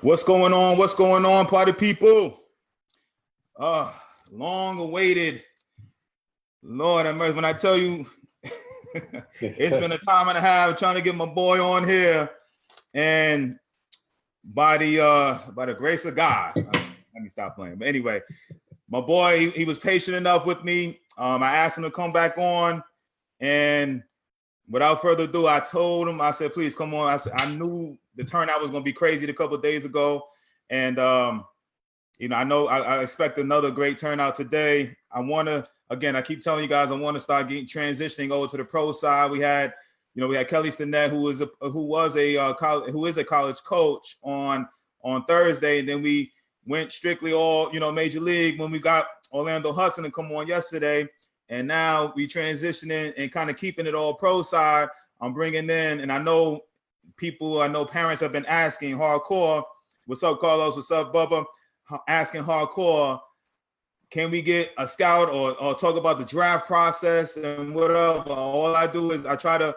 What's going on? What's going on, party people? Long awaited. Lord have mercy. When I tell you, it's been a time and a half trying to get my boy on here, and by the grace of God, let me stop playing. But anyway, my boy, he was patient enough with me. I asked him to come back on, and without further ado, I told him, I said, please come on. I knew the turnout was going to be crazy a couple of days ago. And, I know I expect another great turnout today. I keep telling you guys, I want to start transitioning over to the pro side. We had Kelcy Mucker, who is a college coach on Thursday. And then we went strictly all, major league when we got Orlando Hudson to come on yesterday. And now we transitioning and kind of keeping it all pro side. I'm bringing in, and I know parents have been asking hardcore, what's up, Carlos? What's up, Bubba? Asking hardcore, can we get a scout or talk about the draft process and whatever? All I do is I try to,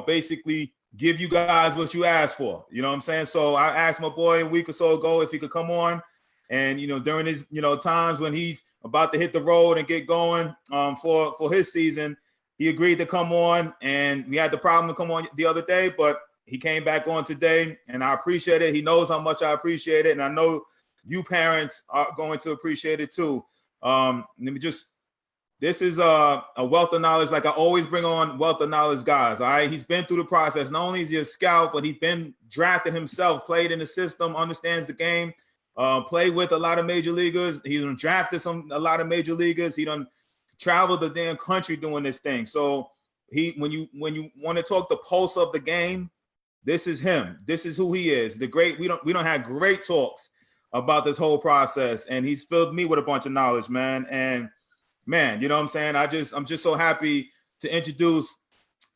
basically give you guys what you asked for. You know what I'm saying? So I asked my boy a week or so ago if he could come on. And, during his, times when he's about to hit the road and get going for his season, he agreed to come on. And we had the problem to come on the other day, but he came back on today, and I appreciate it. He knows how much I appreciate it. And I know you parents are going to appreciate it too. This is a wealth of knowledge. Like I always bring on wealth of knowledge guys. All right. He's been through the process. Not only is he a scout, but he's been drafted himself, played in the system, understands the game. Played with a lot of major leaguers. He done drafted a lot of major leaguers. He done traveled the damn country doing this thing. So when you want to talk the pulse of the game, this is him. This is who he is. We don't have great talks about this whole process, and he's filled me with a bunch of knowledge, man. And man, you know what I'm saying? I'm just so happy to introduce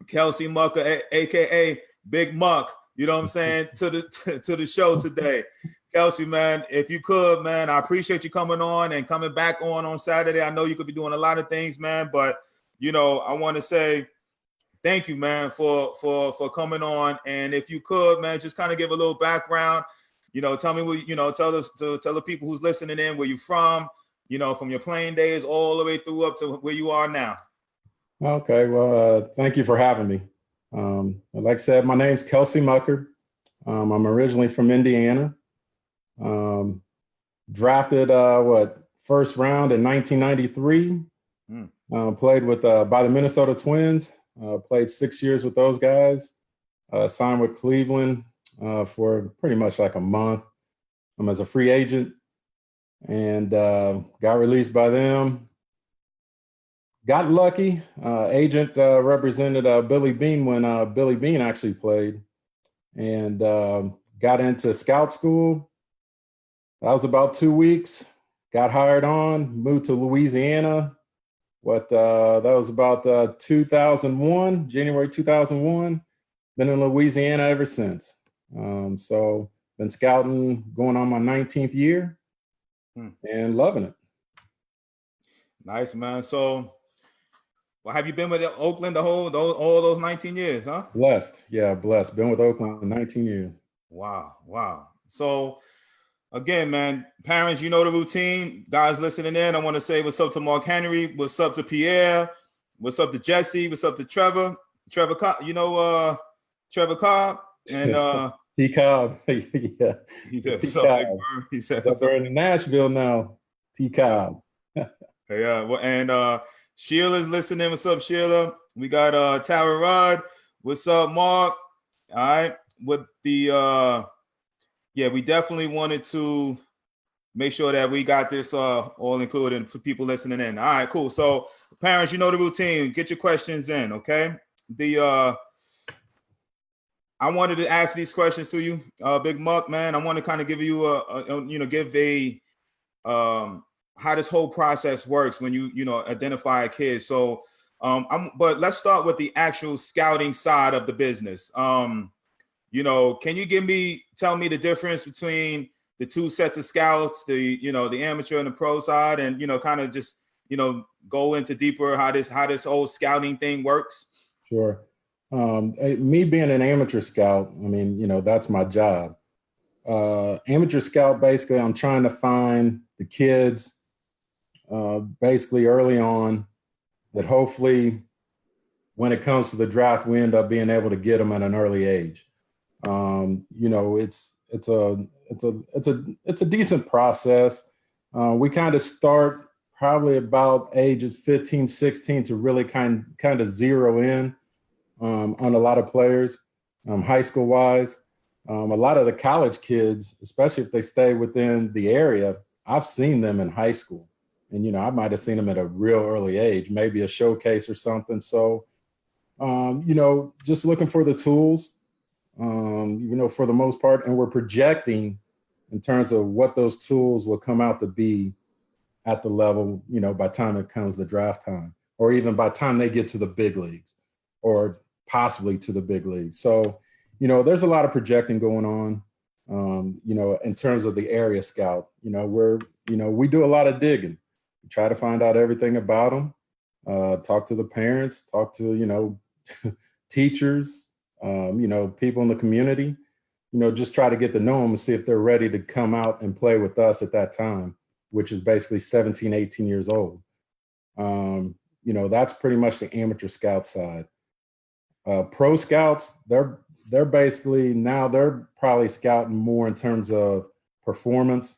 Kelcy Mucker, aka Big Muck. You know what I'm saying, to the show today. Kelcy, man, if you could, man, I appreciate you coming on and coming back on Saturday. I know you could be doing a lot of things, man, but I want to say thank you, man, for coming on. And if you could, man, just kind of give a little background. Tell me what tell the people who's listening in where you from. From your playing days all the way through up to where you are now. Okay, well, thank you for having me. Like I said, my name's Kelcy Mucker. I'm originally from Indiana. Drafted first round in 1993. Played with by the Minnesota Twins. Played 6 years with those guys. Signed with Cleveland for pretty much like a month. As a free agent, and got released by them. Got lucky. Agent represented Billy Beane when Billy Beane actually played, and got into scout school. That was about 2 weeks. Got hired on, moved to Louisiana. That was about 2001, January 2001. Been in Louisiana ever since. So been scouting, going on my 19th year, and loving it. Nice, man. So, have you been with Oakland all those 19 years, huh? Blessed. Been with Oakland 19 years. Wow. So, again, man, parents, you know the routine. Guys listening in, I want to say what's up to Mark Henry, what's up to Pierre, what's up to Jesse, what's up to Trevor Cobb, Trevor Cobb, and T. Cobb. Yeah. He said, He said, they're in Nashville now. T. Cobb. Yeah. Well, and Sheila's listening. What's up, Sheila? We got Tara Rudd. What's up, Mark? All right. With the we definitely wanted to make sure that we got this all included for people listening in. All right, cool. So parents, you know the routine. Get your questions in, okay? I wanted to ask these questions to you, Big Muck, man. I want to kind of give you how this whole process works when you identify a kid. So, but let's start with the actual scouting side of the business. Can you tell me the difference between the two sets of scouts, the amateur and the pro side, and kind of just go into deeper how this whole scouting thing works? Sure. Me being an amateur scout, that's my job. amateur scout, basically, I'm trying to find the kids basically early on that hopefully when it comes to the draft, we end up being able to get them at an early age. It's a decent process. We kind of start probably about ages 15, 16 to really kind of zero in on a lot of players, high school wise. A lot of the college kids, especially if they stay within the area, I've seen them in high school. And, I might have seen them at a real early age, maybe a showcase or something. So, just looking for the tools, for the most part. And we're projecting in terms of what those tools will come out to be at the level, by the time it comes to draft time, or even by the time they get to the big leagues or possibly to the big leagues. So, there's a lot of projecting going on, in terms of the area scout. We do a lot of digging. We try to find out everything about them, talk to the parents, talk to, teachers, people in the community, just try to get to know them and see if they're ready to come out and play with us at that time, which is basically 17, 18 years old. That's pretty much the amateur scout side. Pro scouts, they're basically now they're probably scouting more in terms of performance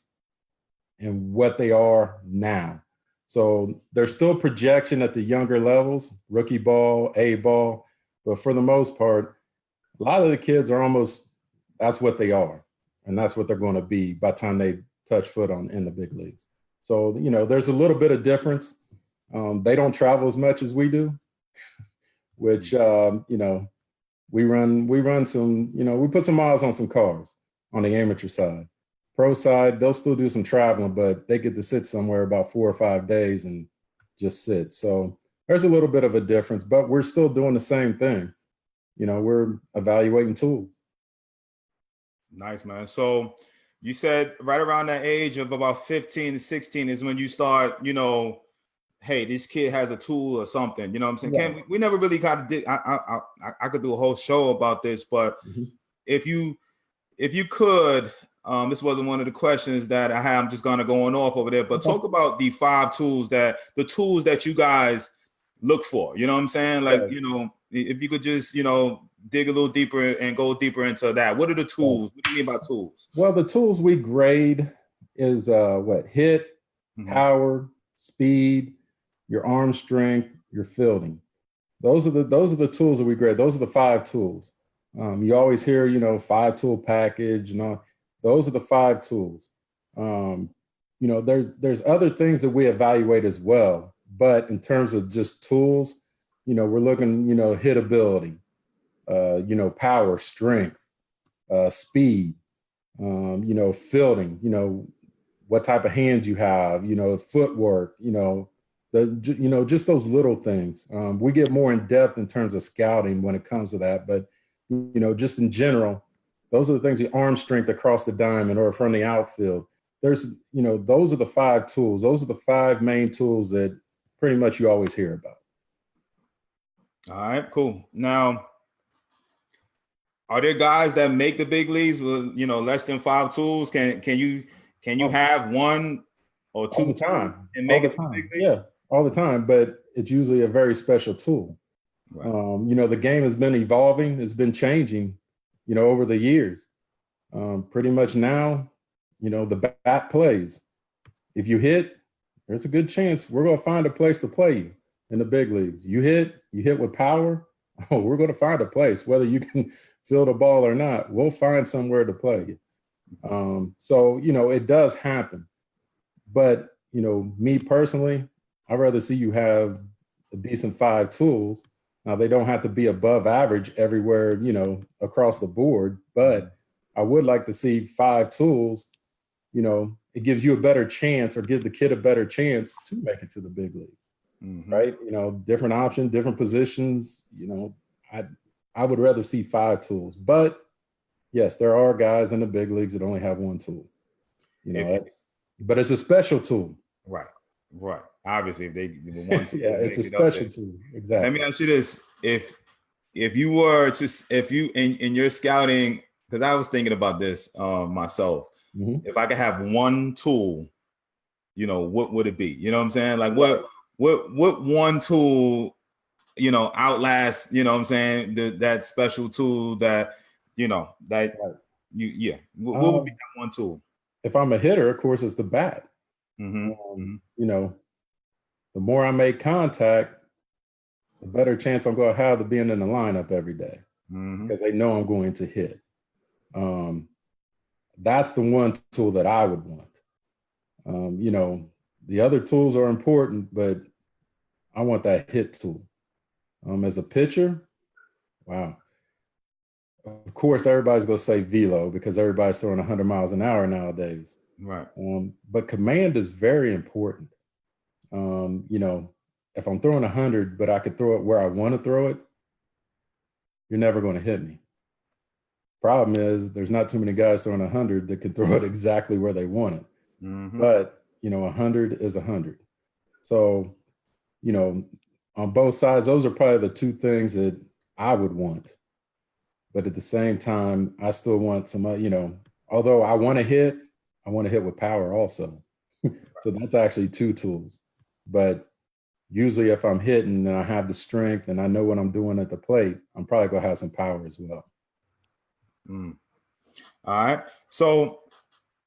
and what they are now. So there's still projection at the younger levels, rookie ball, A ball, but for the most part, a lot of the kids are that's what they are, and that's what they're going to be by the time they touch foot in the big leagues. So, there's a little bit of difference. They don't travel as much as we do, which, we run some, we put some miles on some cars on the amateur side. Pro side, they'll still do some traveling, but they get to sit somewhere about 4 or 5 days and just sit. So there's a little bit of a difference, but we're still doing the same thing. We're evaluating tools. Nice, man. So you said right around that age of about 15 to 16 is when you start, hey, this kid has a tool or something, you know what I'm saying? Yeah. We never really got to I could do a whole show about this, but if you could, this wasn't one of the questions that I have, I'm just going to go on off over there, but talk about the 5 tools the tools that you guys look for, you know what I'm saying? Like, if you could just, dig a little deeper and go deeper into that. What are the tools? What do you mean by tools? Well, the tools we grade is hit, power, speed, your arm strength, your fielding. Those are the tools that we grade. Those are the 5 tools. You always hear, 5-tool package and all. Those are the 5 tools. There's other things that we evaluate as well, but in terms of just tools, we're looking, hitability, power, strength, speed, fielding, what type of hands you have, footwork, just those little things. We get more in depth in terms of scouting when it comes to that, but just in general, those are the things, the arm strength across the diamond or from the outfield. There's, those are the 5 tools. Those are the 5 main tools that pretty much you always hear about. All right, cool. Now, are there guys that make the big leagues with, less than 5 tools? Can you have 1 or 2 all the time and make all it the time? Big leagues? Yeah, all the time, but it's usually a very special tool. Right. The game has been evolving. It's been changing, over the years. Pretty much now, the bat plays. If you hit, there's a good chance we're going to find a place to play you in the big leagues. You hit with power. Oh, we're going to find a place, whether you can field a ball or not. We'll find somewhere to play you. So, it does happen. But, me personally, I'd rather see you have a decent 5 tools. Now, they don't have to be above average everywhere, across the board, but I would like to see 5 tools. It gives you a better chance or give the kid a better chance to make it to the big league, right? Different options, different positions, I would rather see 5 tools, but yes, there are guys in the big leagues that only have 1 tool, but it's a special tool. Right. Obviously, if they want to, yeah, it's a special tool. Exactly. Let me ask you this: if you were to, if you in your scouting because I was thinking about this myself. Mm-hmm. If I could have one tool, what would it be? You know what I'm saying? Like what one tool, outlast, what I'm saying, that special tool that, that Right. what would be that one tool? If I'm a hitter, of course, it's the bat. Mm-hmm. The more I make contact, the better chance I'm going to have of being in the lineup every day, because they know I'm going to hit. That's the one tool that I would want. The other tools are important, but I want that hit tool. As a pitcher, wow. Of course, everybody's going to say velo because everybody's throwing 100 miles an hour nowadays. Right. But command is very important. If I'm throwing 100, but I could throw it where I want to throw it, you're never going to hit me. Problem is, there's not too many guys throwing 100 that can throw it exactly where they want it. But, 100 is 100. So, on both sides, those are probably the two things that I would want. But at the same time, I still want some, although I want to hit with power also. So that's actually two tools. But usually if I'm hitting and I have the strength and I know what I'm doing at the plate, I'm probably going to have some power as well. All right. So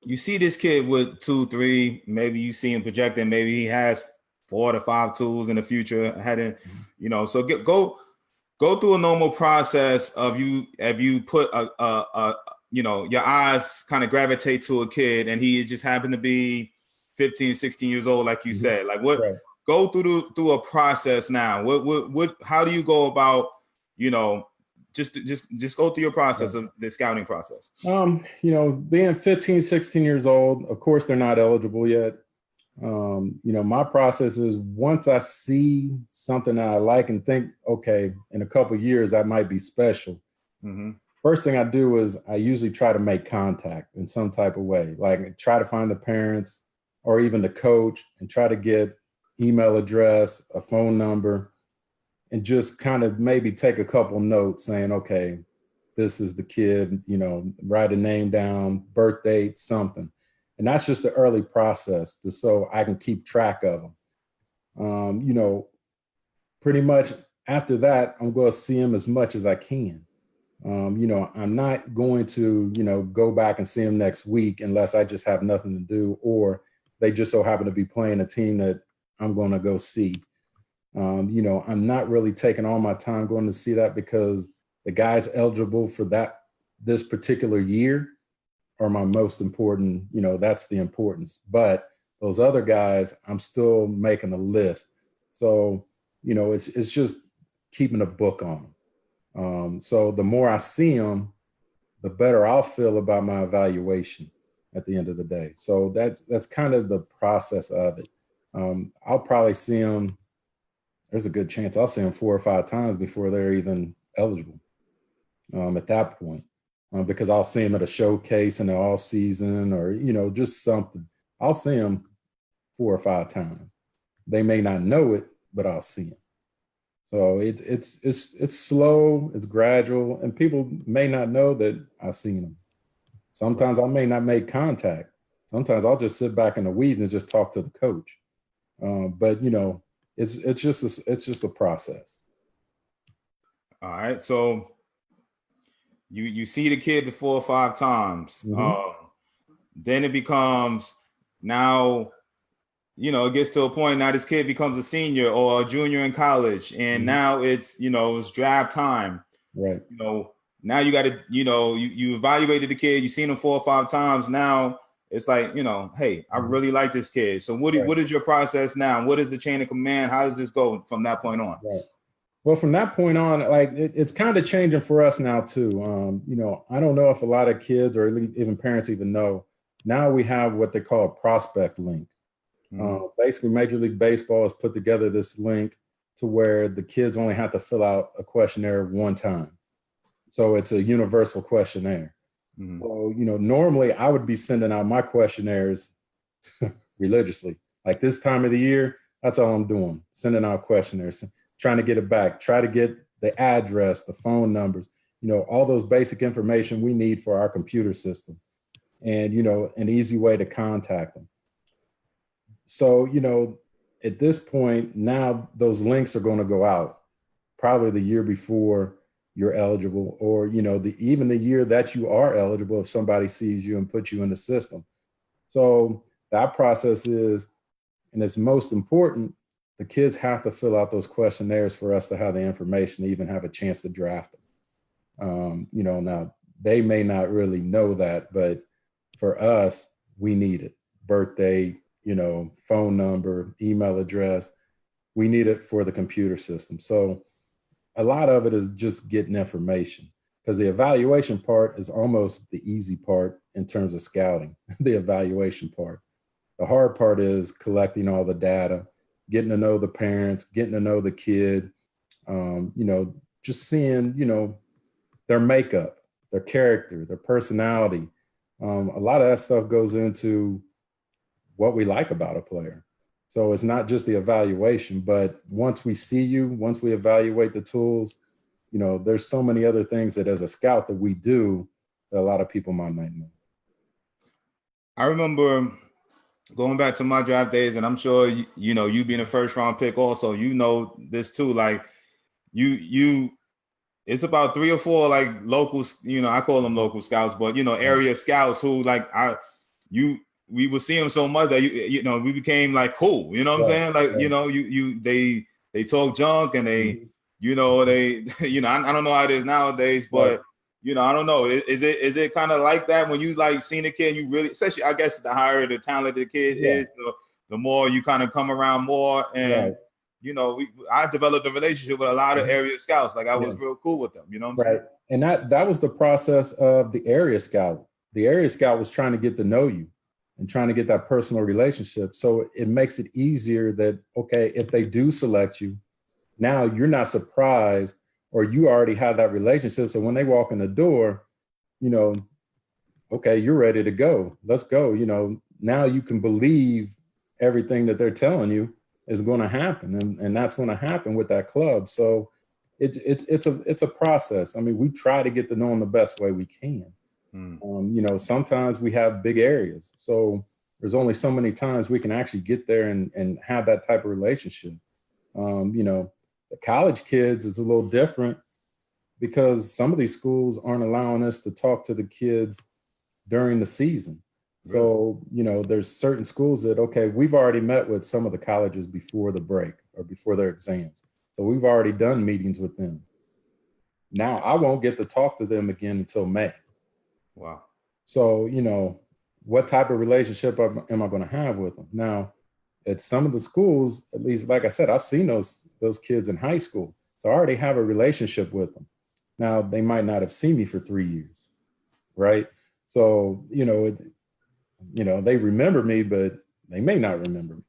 you see this kid with 2, 3, maybe you see him projecting, maybe he has 4 to 5 tools in the future heading, so go through a normal process of you put your eyes kind of gravitate to a kid and he just happened to be 15, 16 years old, like you said. Like what? Right. Go through a process now. What? How do you go about? Just go through your process of the scouting process. Being 15, 16 years old, of course they're not eligible yet. My process is once I see something that I like and think, okay, in a couple of years that might be special. First thing I do is I usually try to make contact in some type of way, like try to find the parents or even the coach and try to get email address, a phone number, and just kind of maybe take a couple notes saying, okay, this is the kid, write a name down, birth date, something. And that's just the early process so I can keep track of them. Pretty much after that, I'm going to see them as much as I can. I'm not going to, go back and see them next week unless I just have nothing to do or they just so happen to be playing a team that I'm going to go see. I'm not really taking all my time going to see that because the guys eligible for this particular year are my most important, that's the importance. But those other guys, I'm still making a list. So, it's just keeping a book on them. So the more I see them, the better I'll feel about my evaluation at the end of the day. So that's kind of the process of it. I'll probably see them. There's a good chance I'll see them 4 or 5 times before they're even eligible at that point. Because I'll see them at a showcase in the off season or, just something. I'll see them 4 or 5 times. They may not know it, but I'll see them. So it's slow, it's gradual, and people may not know that I've seen them. Sometimes I may not make contact. Sometimes I'll just sit back in the weeds and just talk to the coach. But it's just a process. All right, so you see the kid the 4 or 5 times. Then it becomes now, it gets to a point now this kid becomes a senior or a junior in college, and now it's draft time. Right. Now you got to, you evaluated the kid, you've seen him 4 or 5 times. Now it's like, hey, I really like this kid. So what is your process now? What is the chain of command? How does this go from that point on? Right. Well, from that point on, like it's kind of changing for us now too. I don't know if a lot of kids or even parents even know. Now we have what they call a prospect link. Basically, Major League Baseball has put together this link to where the kids only have to fill out a questionnaire one time. So it's a universal questionnaire. So, normally I would be sending out my questionnaires religiously. Like this time of the year, that's all I'm doing, sending out questionnaires, trying to get it back, try to get the address, the phone numbers. all those basic information we need for our computer system, and, an easy way to contact them. So, at this point, now those links are going to go out probably the year before you're eligible, or, even the year that you are eligible if somebody sees you and puts you in the system. So that process is, and it's most important, the kids have to fill out those questionnaires for us to have the information to even have a chance to draft them. Now they may not really know that, but for us, we need it. Birthday, phone number, email address. We need it for the computer system. So a lot of it is just getting information, because the evaluation part is almost the easy part in terms of scouting, the evaluation part. The hard part is collecting all the data, getting to know the parents, getting to know the kid, just seeing, their makeup, their character, their personality. A lot of that stuff goes into what we like about a player. So it's not just the evaluation, but once we see you, once we evaluate the tools, there's so many other things that as a scout that we do that a lot of people might not know. I remember going back to my draft days, and I'm sure, you being a first round pick also, this too, like it's about 3 or 4 like locals, I call them local scouts, but area scouts who we would see them so much that we became like cool, you know what I'm saying? Like, they talk junk, and they, I don't know how it is nowadays, but I don't know. Is it kind of like that when you like seeing a kid, you really, especially I guess the higher the talent the kid is, the more you kind of come around more, and I developed a relationship with a lot of area scouts. Like I was real cool with them, you know what I'm saying? And that was the process of the area scout. The area scout was trying to get to know you and trying to get that personal relationship. So it makes it easier that, okay, if they do select you, now you're not surprised, or you already have that relationship. So when they walk in the door, okay, you're ready to go. Let's go. Now you can believe everything that they're telling you is going to happen. And that's going to happen with that club. So it's a process. I mean, we try to get to know them the best way we can. Sometimes we have big areas. So there's only so many times we can actually get there and have that type of relationship. The college kids is a little different, because some of these schools aren't allowing us to talk to the kids during the season. Really? So, there's certain schools that, okay, we've already met with some of the colleges before the break or before their exams. So we've already done meetings with them. Now I won't get to talk to them again until May. Wow. So, what type of relationship am I going to have with them? Now, at some of the schools, at least, like I said, I've seen those kids in high school. So I already have a relationship with them. Now, they might not have seen me for 3 years, right? So, they remember me, but they may not remember me.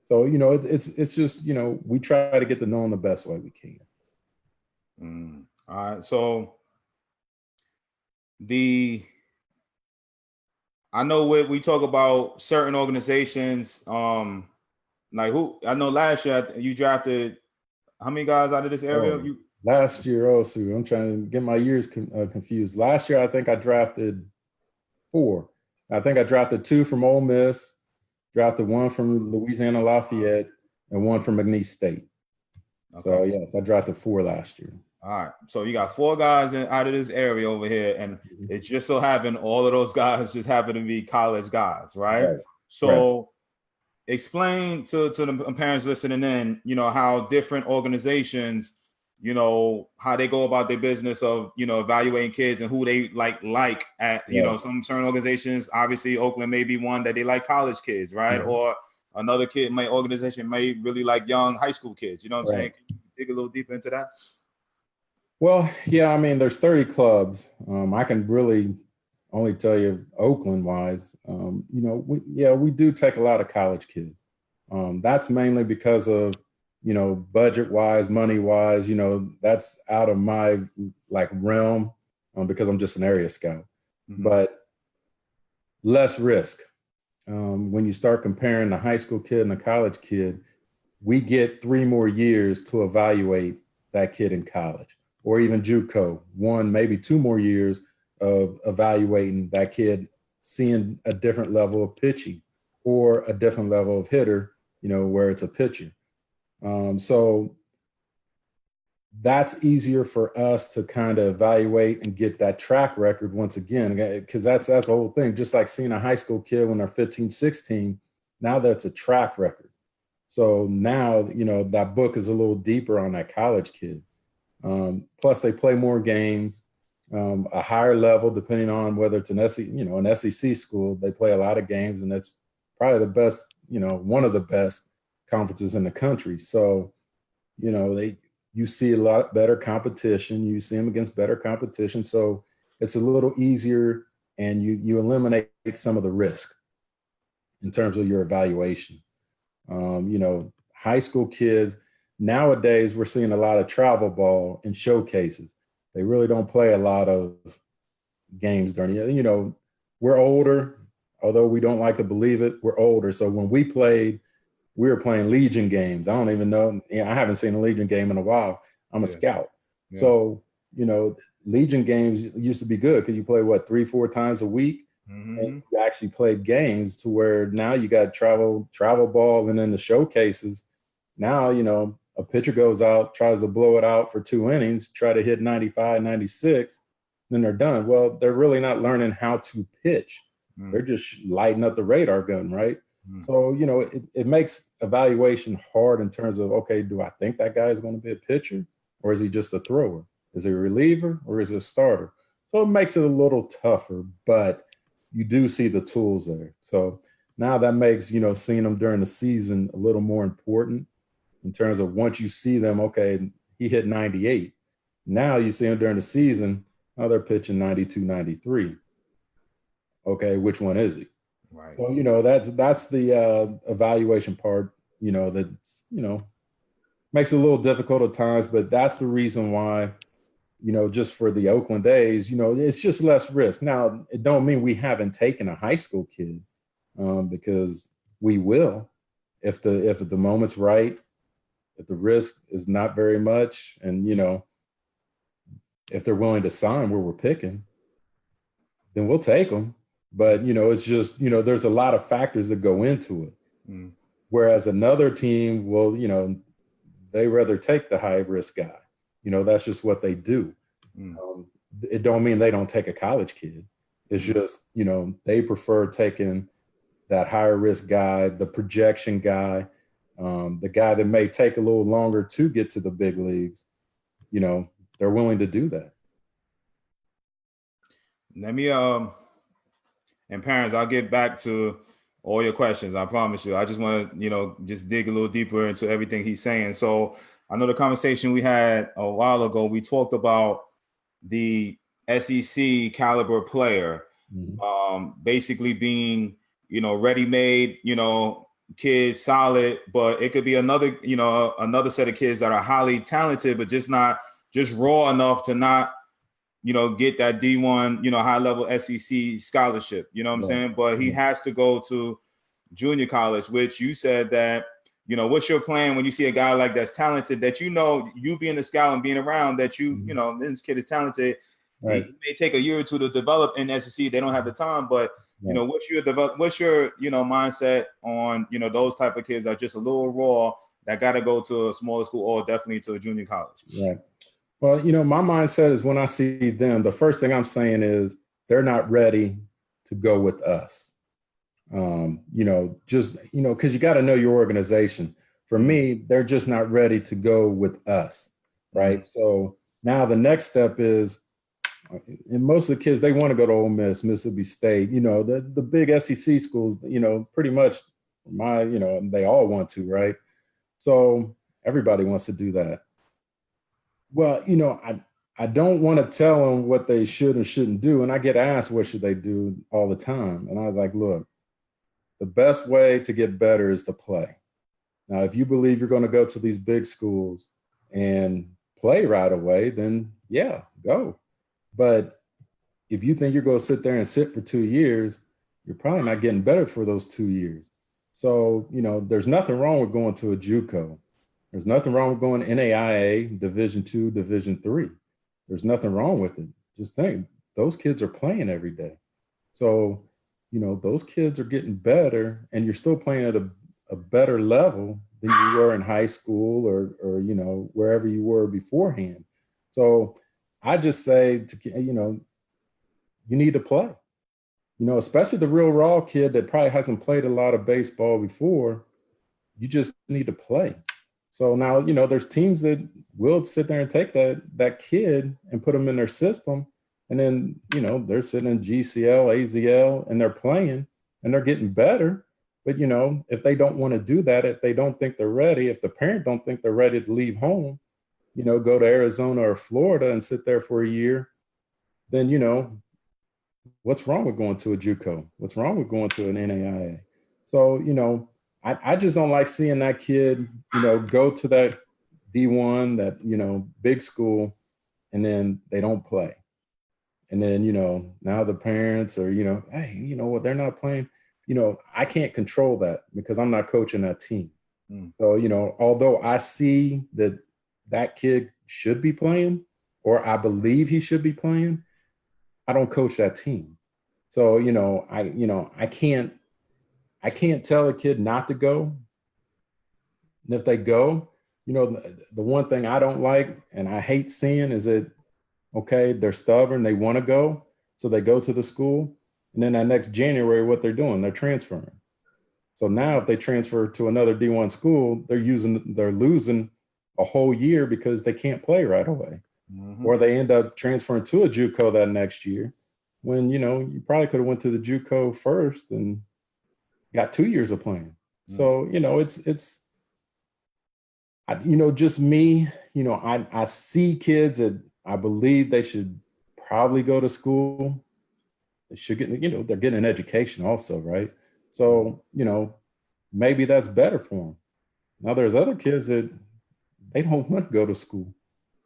So, it's just, we try to get to know them the best way we can. All right. So I know we talk about certain organizations, like who, I know last year you drafted how many guys out of this area? Last year also, I'm trying to get my years confused. Last year, I think I drafted 4. I think I drafted 2 from Ole Miss, drafted 1 from Louisiana Lafayette, and 1 from McNeese State. Okay. So yes, I drafted 4 last year. All right. So you got 4 guys out of this area over here, and it just so happened all of those guys just happen to be college guys, right? So explain to the parents listening in, how different organizations, how they go about their business of, evaluating kids and who they like at, some certain organizations. Obviously, Oakland may be one that they like college kids, right? Or another organization may really like young high school kids. You know what I'm saying? Can you dig a little deeper into that? Well, yeah, I mean, there's 30 clubs. I can really only tell you Oakland wise, we do take a lot of college kids. That's mainly because of, budget wise, money wise, that's out of my realm because I'm just an area scout, but less risk. When you start comparing the high school kid and the college kid, we get 3 more years to evaluate that kid in college. or even JUCO, 1, maybe 2 more years of evaluating that kid, seeing a different level of pitching or a different level of hitter, where it's a pitcher. So that's easier for us to kind of evaluate and get that track record once again, because that's the whole thing. Just like seeing a high school kid when they're 15, 16, now that's a track record. So now, that book is a little deeper on that college kid. Plus they play more games, a higher level, depending on whether it's an SEC school, they play a lot of games, and that's probably the best, one of the best conferences in the country. So, you see a lot better competition. You see them against better competition. So it's a little easier, and you eliminate some of the risk in terms of your evaluation. High school kids, nowadays we're seeing a lot of travel ball and showcases. They really don't play a lot of games during, we're older, although we don't like to believe it, we're older. So when we played, we were playing Legion games. I don't even know. I haven't seen a Legion game in a while. I'm a scout. Yeah. So, Legion games used to be good because you play 3-4 times a week. Mm-hmm. And you actually played games to where now you got travel ball, and then the showcases. Now, a pitcher goes out, tries to blow it out for 2 innings, try to hit 95, 96, then they're done. Well, they're really not learning how to pitch. Mm. They're just lighting up the radar gun, right? So, it makes evaluation hard in terms of, okay, do I think that guy is going to be a pitcher, or is he just a thrower? Is he a reliever, or is he a starter? So it makes it a little tougher, but you do see the tools there. So now that makes, seeing them during the season a little more important in terms of once you see them, okay, he hit 98. Now you see him during the season, oh, they're pitching 92, 93. Okay, which one is he? Right. So, that's the evaluation part, that's, makes it a little difficult at times, but that's the reason why, just for the Oakland days, it's just less risk. Now, it don't mean we haven't taken a high school kid, because we will, if the moment's right, if the risk is not very much, and, if they're willing to sign where we're picking, then we'll take them. But, it's just, there's a lot of factors that go into it. Mm. Whereas another team will, they rather take the high risk guy. That's just what they do. Mm. It don't mean they don't take a college kid. It's just, they prefer taking that higher risk guy, the projection guy, the guy that may take a little longer to get to the big leagues. They're willing to do that. Let me, and parents, I'll get back to all your questions. I promise you. I just want to, just dig a little deeper into everything he's saying. So I know the conversation we had a while ago, we talked about the SEC caliber player, basically being, ready-made, kids, solid, but it could be another, another set of kids that are highly talented, but just not just raw enough to not, get that D1, high level SEC scholarship, what I'm saying? But he has to go to junior college, which you said that, what's your plan when you see a guy like that's talented, that, you being a scout and being around that, this kid is talented. Right. It may take a year or two to develop in SEC. They don't have the time, but what's your mindset on, those type of kids that are just a little raw that got to go to a smaller school or definitely to a junior college? Right. Well, my mindset is when I see them, the first thing I'm saying is they're not ready to go with us. Because you got to know your organization. For me, they're just not ready to go with us, right? Mm-hmm. So now the next step is, and most of the kids, they want to go to Ole Miss, Mississippi State, the big SEC schools, pretty much they all want to, right? So everybody wants to do that. Well, I don't want to tell them what they should and shouldn't do. And I get asked, what should they do all the time? And I was like, look, the best way to get better is to play. Now, if you believe you're going to go to these big schools and play right away, then yeah, go. But if you think you're going to sit there and sit for 2 years, you're probably not getting better for those 2 years. So, there's nothing wrong with going to a JUCO. There's nothing wrong with going to NAIA, Division II, Division III. There's nothing wrong with it. Just think, those kids are playing every day. So, those kids are getting better, and you're still playing at a better level than you were in high school or wherever you were beforehand. So I just say you need to play, especially the real raw kid that probably hasn't played a lot of baseball before. You just need to play. So now, there's teams that will sit there and take that kid and put them in their system. And then, they're sitting in GCL, AZL, and they're playing and they're getting better. But, if they don't want to do that, if they don't think they're ready, if the parent don't think they're ready to leave home, go to Arizona or Florida and sit there for a year, then, what's wrong with going to a JUCO? What's wrong with going to an NAIA? So, I just don't like seeing that kid, go to that D1, that, big school, and then they don't play. And then, now the parents are, hey, you know what, they're not playing. I can't control that because I'm not coaching that team. So, although I see that kid should be playing, or I believe he should be playing, I don't coach that team. So, I can't tell a kid not to go. And if they go, the one thing I don't like and I hate seeing is that, okay, they're stubborn, they want to go, so they go to the school, and then that next January, what they're doing, they're transferring. So now if they transfer to another D1 school, they're losing a whole year because they can't play right away. Or they end up transferring to a JUCO that next year when, you probably could have went to the JUCO first and got 2 years of playing. So, it's just me, I see kids that I believe they should probably go to school. They should get, they're getting an education also, right? So, maybe that's better for them. Now there's other kids that they don't want to go to school,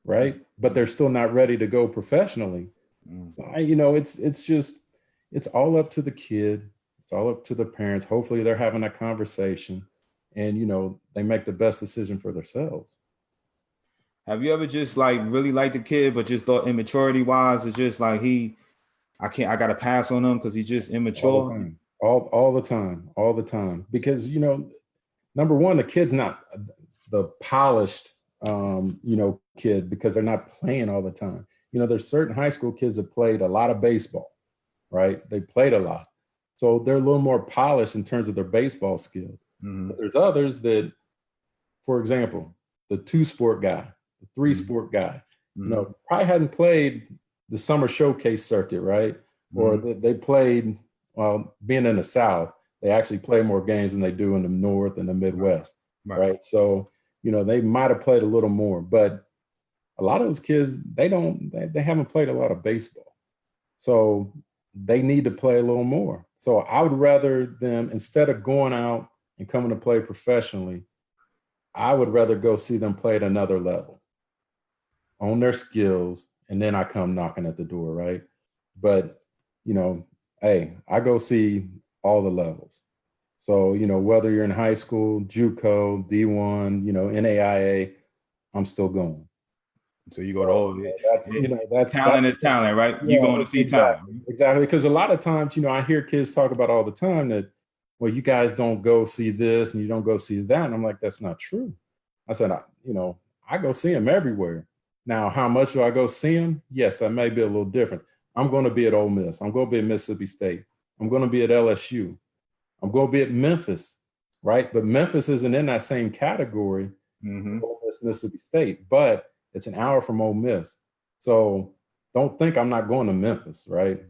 right? But they're still not ready to go professionally. It's all up to the kid. It's all up to the parents. Hopefully they're having a conversation and, they make the best decision for themselves. Have you ever just really liked the kid, but just thought immaturity wise, it's just like I got to pass on him because he's just immature? All the time. Because, number one, the kid's not the polished, kid because they're not playing all the time. There's certain high school kids that played a lot of baseball, right? They played a lot. So they're a little more polished in terms of their baseball skills. But there's others that, for example, the 2-sport guy, the 3-sport guy, probably hadn't played the summer showcase circuit, right? Or they played, being in the South, they actually play more games than they do in the North and the Midwest, right? So, they might have played a little more, but a lot of those kids, they haven't played a lot of baseball. So they need to play a little more. So I would rather them, instead of going out and coming to play professionally, I would rather go see them play at another level, own their skills, and then I come knocking at the door, right? But, hey, I go see all the levels. So, whether you're in high school, JUCO, D1, NAIA, I'm still going. So you go to all of it. That's talent is talent, right? Yeah, you're going to see talent. Exactly. Because a lot of times, I hear kids talk about all the time that, well, you guys don't go see this and you don't go see that. And I'm like, that's not true. I said, I go see them everywhere. Now, how much do I go see them? Yes, that may be a little different. I'm going to be at Ole Miss. I'm going to be at Mississippi State. I'm going to be at LSU. I'm going to be at Memphis, right? But Memphis isn't in that same category, Ole Miss, Mississippi State, but it's an hour from Ole Miss. So don't think I'm not going to Memphis, right?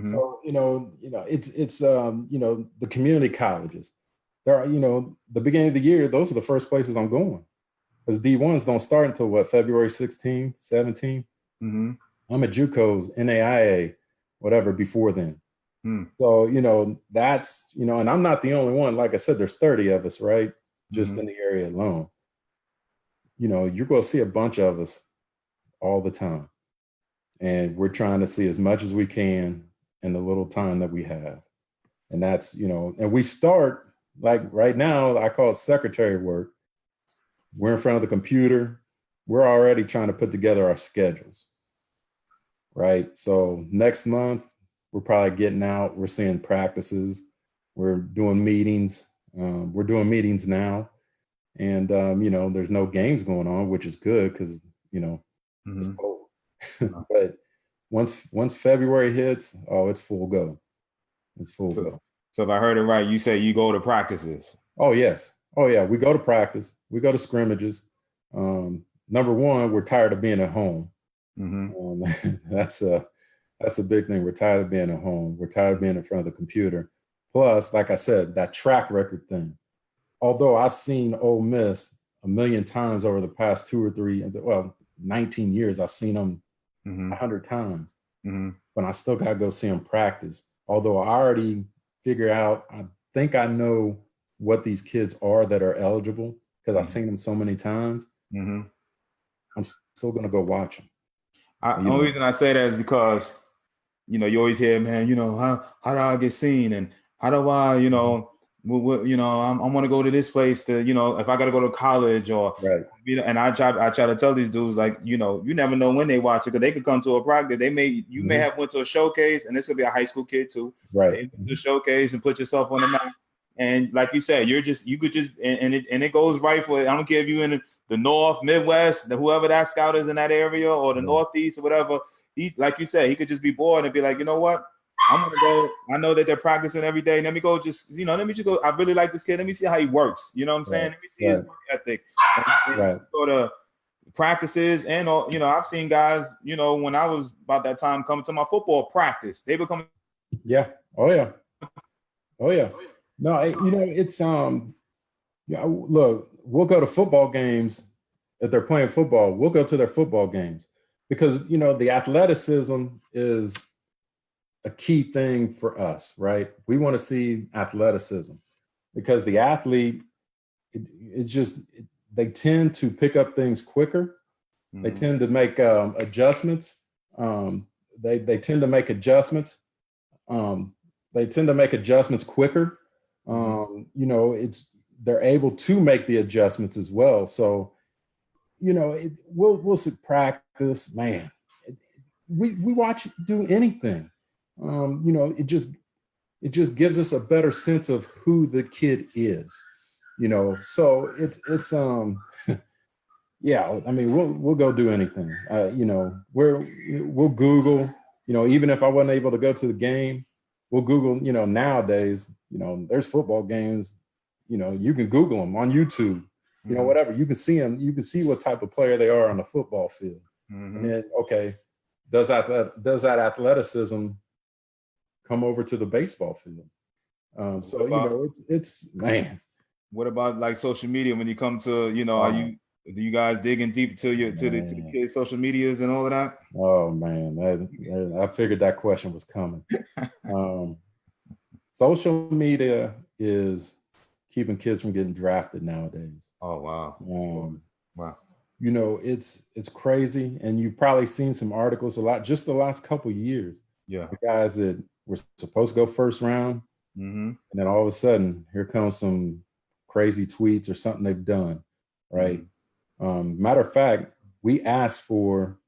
So, it's the community colleges. There are, the beginning of the year, those are the first places I'm going. Because D1s don't start until February 16th, 17th. I'm at JUCOs, NAIA, whatever, before then. So, that's, and I'm not the only one. Like I said, there's 30 of us, right? Just in the area alone. You're going to see a bunch of us all the time. And we're trying to see as much as we can in the little time that we have. And that's, and we start, like right now, I call it secretary work. We're in front of the computer. We're already trying to put together our schedules. right? So next month, we're probably getting out. We're seeing practices. We're doing meetings. We're doing meetings now. And, there's no games going on, which is good because, it's cold. But once February hits, it's full go. It's full go. So if I heard it right, you say you go to practices. Oh, yes. Oh, yeah. We go to practice. We go to scrimmages. Number one, we're tired of being at home. That's a big thing. We're tired of being at home. We're tired of being in front of the computer. Plus, like I said, that track record thing. Although I've seen Ole Miss a million times over the past 19 years, I've seen them 100 times. But I still got to go see them practice. Although I already figured out, I think I know what these kids are that are eligible because I've seen them so many times. I'm still going to go watch them. The only reason I say that is because, you always hear, man, how do I get seen? And how do I, I want to go to this place to, if I got to go to college or, right. And I try to tell these dudes, like, you never know when they watch it because they could come to a practice. May have went to a showcase, and this could be a high school kid too. Right. The showcase and put yourself on the map. And like you said, you could just, and it goes right for, I don't care if you in the North, Midwest, whoever that scout is in that area or the Northeast or whatever. He, like you said, he could just be bored and be like, you know what? I'm gonna go. I know that they're practicing every day. Let me go. Let me just go. I really like this kid. Let me see how he works. You know what I'm saying? Let me see his work ethic. And go to practices and all. I've seen guys. When I was about that time coming to my football practice, they become. Yeah. Oh yeah. Oh yeah. No, it's look, we'll go to football games if they're playing football. We'll go to their football games because the athleticism is a key thing for us, right? We want to see athleticism because the athlete, they tend to pick up things quicker. They tend to make adjustments. They tend to make adjustments. They tend to make adjustments quicker. They're able to make the adjustments as well. So, we'll see practice, man. We watch do anything. It just gives us a better sense of who the kid is, so it's yeah, I mean, we'll go do anything. We'll Google, even if I wasn't able to go to the game, we'll Google, nowadays, there's football games, you can Google them on YouTube, whatever, you can see them, you can see what type of player they are on the football field. And then, okay, does that athleticism come over to the baseball field? It's man. What about like social media when you come to, do you guys digging deep to the kids' social medias and all of that? Oh man, I figured that question was coming. Social media is keeping kids from getting drafted nowadays. Oh wow. Wow. It's crazy, and you've probably seen some articles a lot just the last couple of years. Yeah, the guys that were supposed to go first round, and then all of a sudden, here comes some crazy tweets or something they've done, right? Matter of fact, we asked for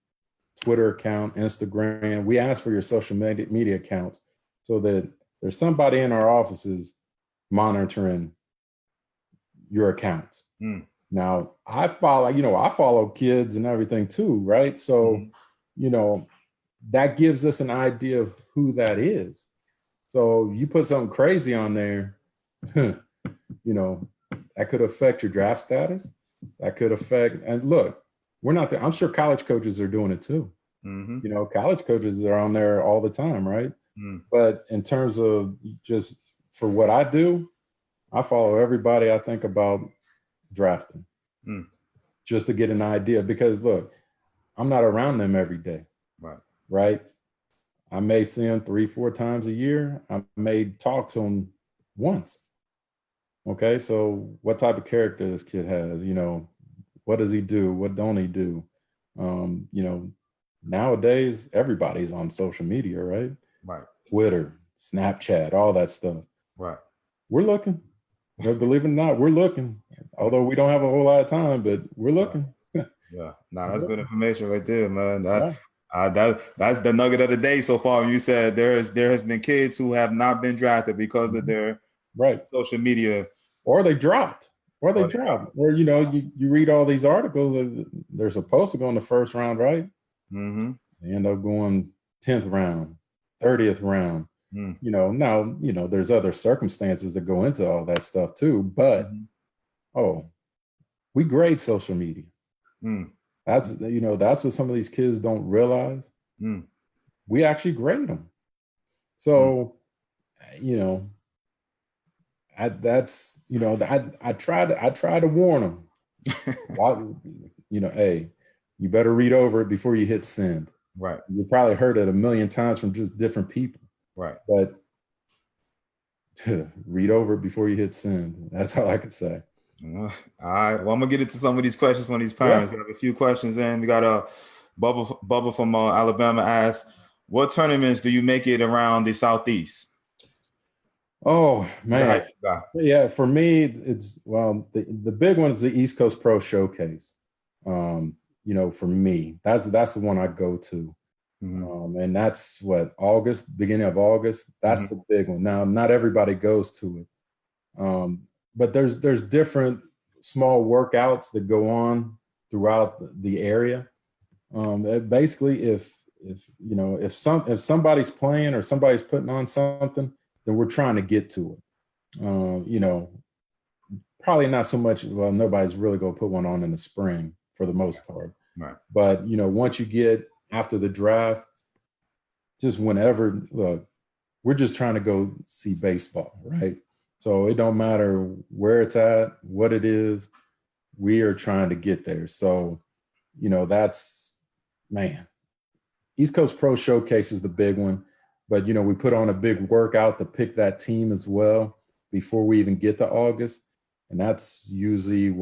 Twitter account, Instagram. We asked for your social media accounts so that there's somebody in our offices monitoring your accounts. Now, I follow kids and everything too, right? So, that gives us an idea of who that is. So you put something crazy on there, that could affect your draft status. That could affect, and look, I'm sure college coaches are doing it too. College coaches are on there all the time, right? But in terms of just for what I do, I follow everybody I think about drafting just to get an idea, because look, I'm not around them every day. Right. I may see them 3-4 times a year. I may talk to them once. Okay. So what type of character this kid has, what does he do? What don't he do? Nowadays everybody's on social media, right? Twitter, Snapchat, all that stuff. We're looking. Believe it or not, we're looking. Although we don't have a whole lot of time, but we're looking. Yeah. That's good information right there, man. That's the nugget of the day so far. You said there has been kids who have not been drafted because of their social media, or they dropped, or you read all these articles. They're supposed to go in the first round, right? Mm-hmm. They end up going 10th round, 30th round. Now there's other circumstances that go into all that stuff too. But we grade social media. That's what some of these kids don't realize. We actually grade them. So, I try to warn them. Hey, you better read over it before you hit send. Right. You probably heard it a million times from just different people. Right. But read over it before you hit send. That's all I could say. All right. Well, I'm gonna get into some of these questions from these parents. We have a few questions in. We got a Bubba from Alabama asks, "What tournaments do you make it around the Southeast?" Oh man, yeah. For me, it's the big one is the East Coast Pro Showcase. For me, that's the one I go to. And that's beginning of August. That's the big one. Now, not everybody goes to it. But there's different small workouts that go on throughout the area. Basically, if somebody's playing or somebody's putting on something, then we're trying to get to it. Probably not so much. Well, nobody's really going to put one on in the spring for the most part. Right. But once you get after the draft, just whenever, look, we're just trying to go see baseball, right? So it don't matter where it's at, what it is, we are trying to get there. So, that's, man, East Coast Pro Showcase is the big one. But, we put on a big workout to pick that team as well before we even get to August. And that's usually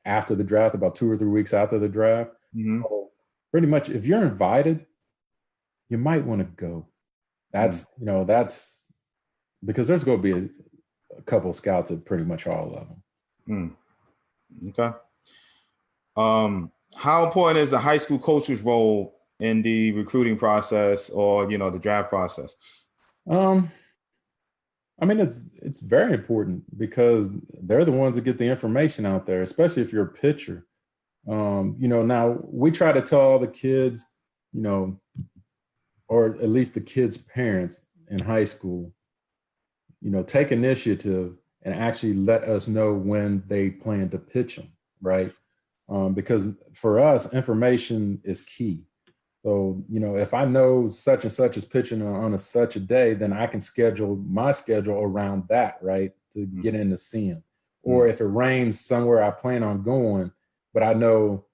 after the draft, about 2 or 3 weeks after the draft. So pretty much if you're invited, you might want to go. That's because there's going to be a couple of scouts at pretty much all of them. Okay. How important is the high school coach's role in the recruiting process or, the draft process? It's very important because they're the ones that get the information out there, especially if you're a pitcher. Now we try to tell all the kids, or at least the kids' parents in high school, take initiative and actually let us know when they plan to pitch them, right? Because for us, information is key. So, if I know such and such is pitching on such a day, then I can schedule my schedule around that, right, to get in to see him. Or if it rains somewhere I plan on going, but I know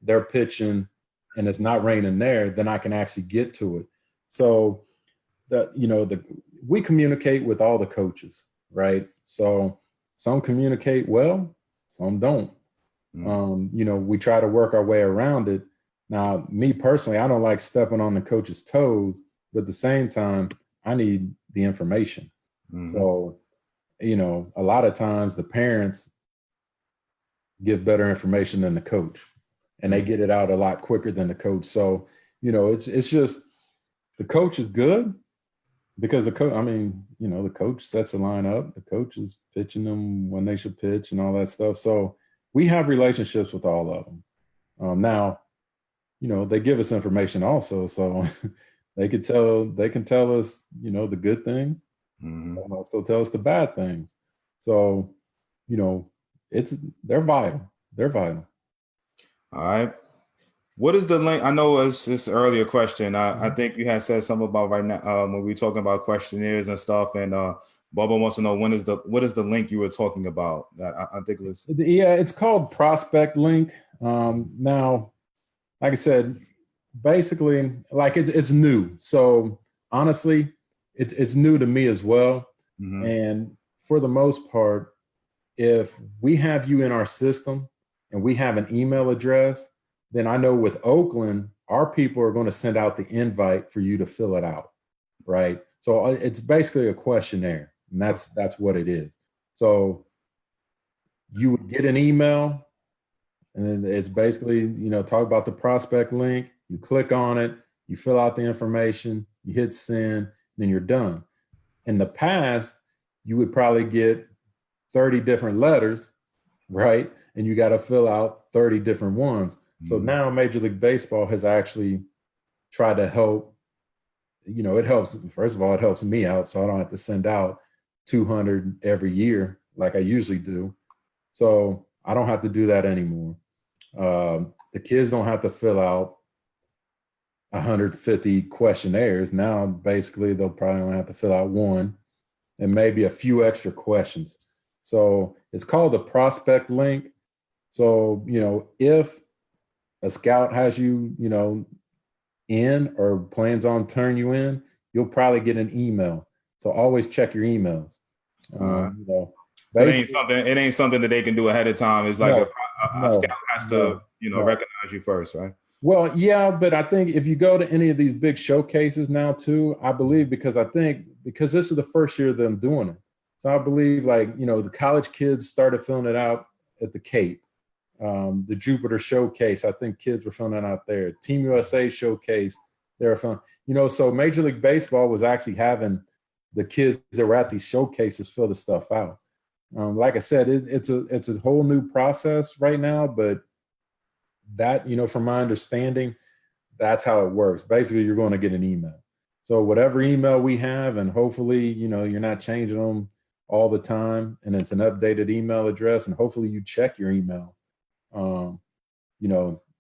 they're pitching and it's not raining there, then I can actually get to it. So, we communicate with all the coaches, right? So some communicate well, some don't. We try to work our way around it. Now, me personally, I don't like stepping on the coach's toes, but at the same time, I need the information. So, a lot of times the parents give better information than the coach, and they get it out a lot quicker than the coach. So, it's just the coach is good because the coach sets the lineup. The coach is pitching them when they should pitch and all that stuff. So we have relationships with all of them. Now, they give us information also, so they can tell us, the good things, and also tell us the bad things. So, they're vital. They're vital. All right. What is the link? I know it's this earlier question. I think you had said something about right now when we were talking about questionnaires and stuff, and Bubba wants to know what is the link you were talking about? That I think it was. Yeah, it's called Prospect Link. Now, like I said, basically, it's new. So honestly, it's new to me as well. And for the most part, if we have you in our system and we have an email address, then I know with Oakland, our people are going to send out the invite for you to fill it out, right? So it's basically a questionnaire, and that's what it is. So you would get an email, and it's basically, talk about the prospect link. you click on it, you fill out the information, you hit send, then you're done. In the past, you would probably get 30 different letters, right? And you got to fill out 30 different ones. So now Major League Baseball has actually tried to help. It helps. First of all, it helps me out, so I don't have to send out 200 every year like I usually do. So I don't have to do that anymore. The kids don't have to fill out 150 questionnaires. Now, basically, they'll probably only have to fill out one and maybe a few extra questions. So it's called the prospect link. So, if a scout has you, in or plans on turning you in, you'll probably get an email. So always check your emails. So it ain't something that they can do ahead of time. It's like a scout has to, recognize you first, right? Well, yeah, but I think if you go to any of these big showcases now too, I believe because this is the first year of them doing it. So I believe the college kids started filling it out at the Cape. The Jupiter Showcase, I think kids were filling it out there. Team USA Showcase, they were filling. So Major League Baseball was actually having the kids that were at these showcases fill the stuff out. Like I said, it's a whole new process right now, but that, from my understanding, that's how it works. Basically, you're going to get an email. So whatever email we have, and hopefully, you're not changing them all the time, and it's an updated email address, and hopefully you check your email.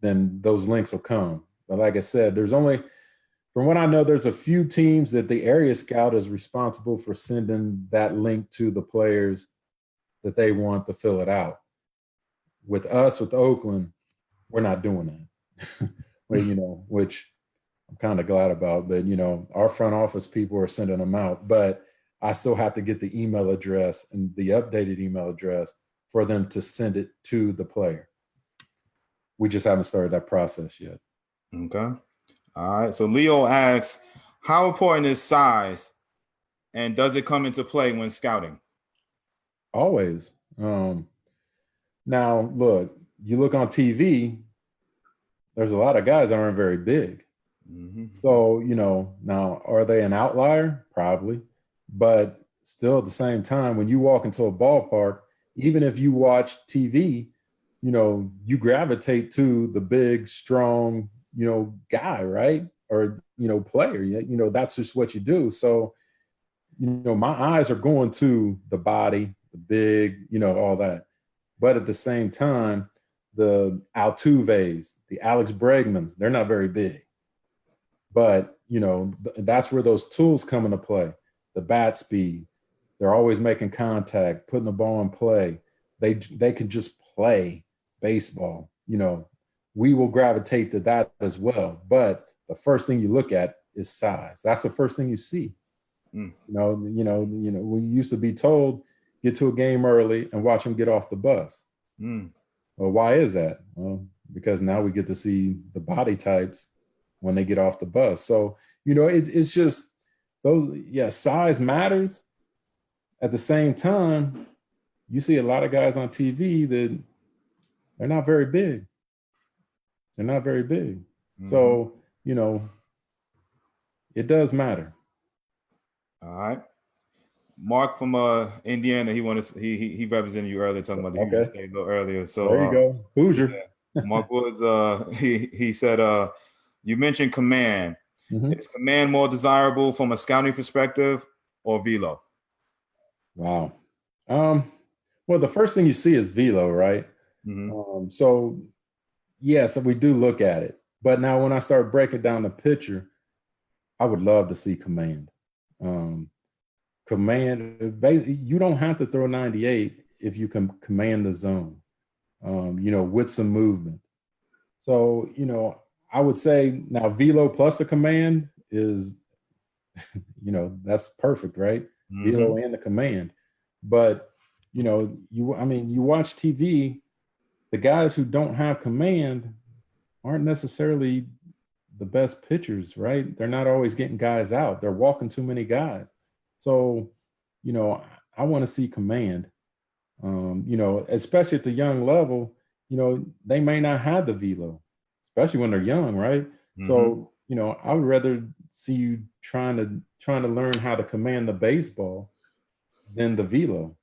Then those links will come. But like I said, from what I know, there's a few teams that the area scout is responsible for sending that link to the players that they want to fill it out. With us, with Oakland, we're not doing that. Which I'm kind of glad about. But, our front office people are sending them out. But I still have to get the email address and the updated email address for them to send it to the player. We just haven't started that process yet. Okay. All right. So Leo asks, how important is size and does it come into play when scouting? Always. Now, look, you look on TV, there's a lot of guys that aren't very big. Mm-hmm. So, now are they an outlier? Probably. But still at the same time, when you walk into a ballpark, even if you watch TV, you gravitate to the big, strong, guy, right? Or, player, that's just what you do. So, my eyes are going to the body, the big, all that. But at the same time, the Altuves, the Alex Bregmans, they're not very big. But, that's where those tools come into play. The bat speed, they're always making contact, putting the ball in play. They can just play baseball. We will gravitate to that as well. But the first thing you look at is size. That's the first thing you see. We used to be told, get to a game early and watch them get off the bus. Well, why is that? Well, because now we get to see the body types when they get off the bus. So, it's just those, size matters. At the same time, you see a lot of guys on TV that they're not very big. They're not very big. Mm-hmm. So, it does matter. All right. Mark from Indiana, he represented you earlier, talking about the Hoosier State a little earlier. So there you go. Hoosier. Mark Woods, he said, you mentioned command. Mm-hmm. Is command more desirable from a scouting perspective or velo? Wow. Well, the first thing you see is velo, right? Mm-hmm. So we do look at it. But now when I start breaking down the picture, I would love to see command. Command, you don't have to throw 98 if you can command the zone, with some movement. So, I would say now velo plus the command is, that's perfect, right? Mm-hmm. Velo and the command. But, you watch TV, the guys who don't have command aren't necessarily the best pitchers, right? They're not always getting guys out. They're walking too many guys. So, I want to see command, especially at the young level, they may not have the velo, especially when they're young, right? So, you know, I would rather see you trying to learn how to command the baseball than the velo.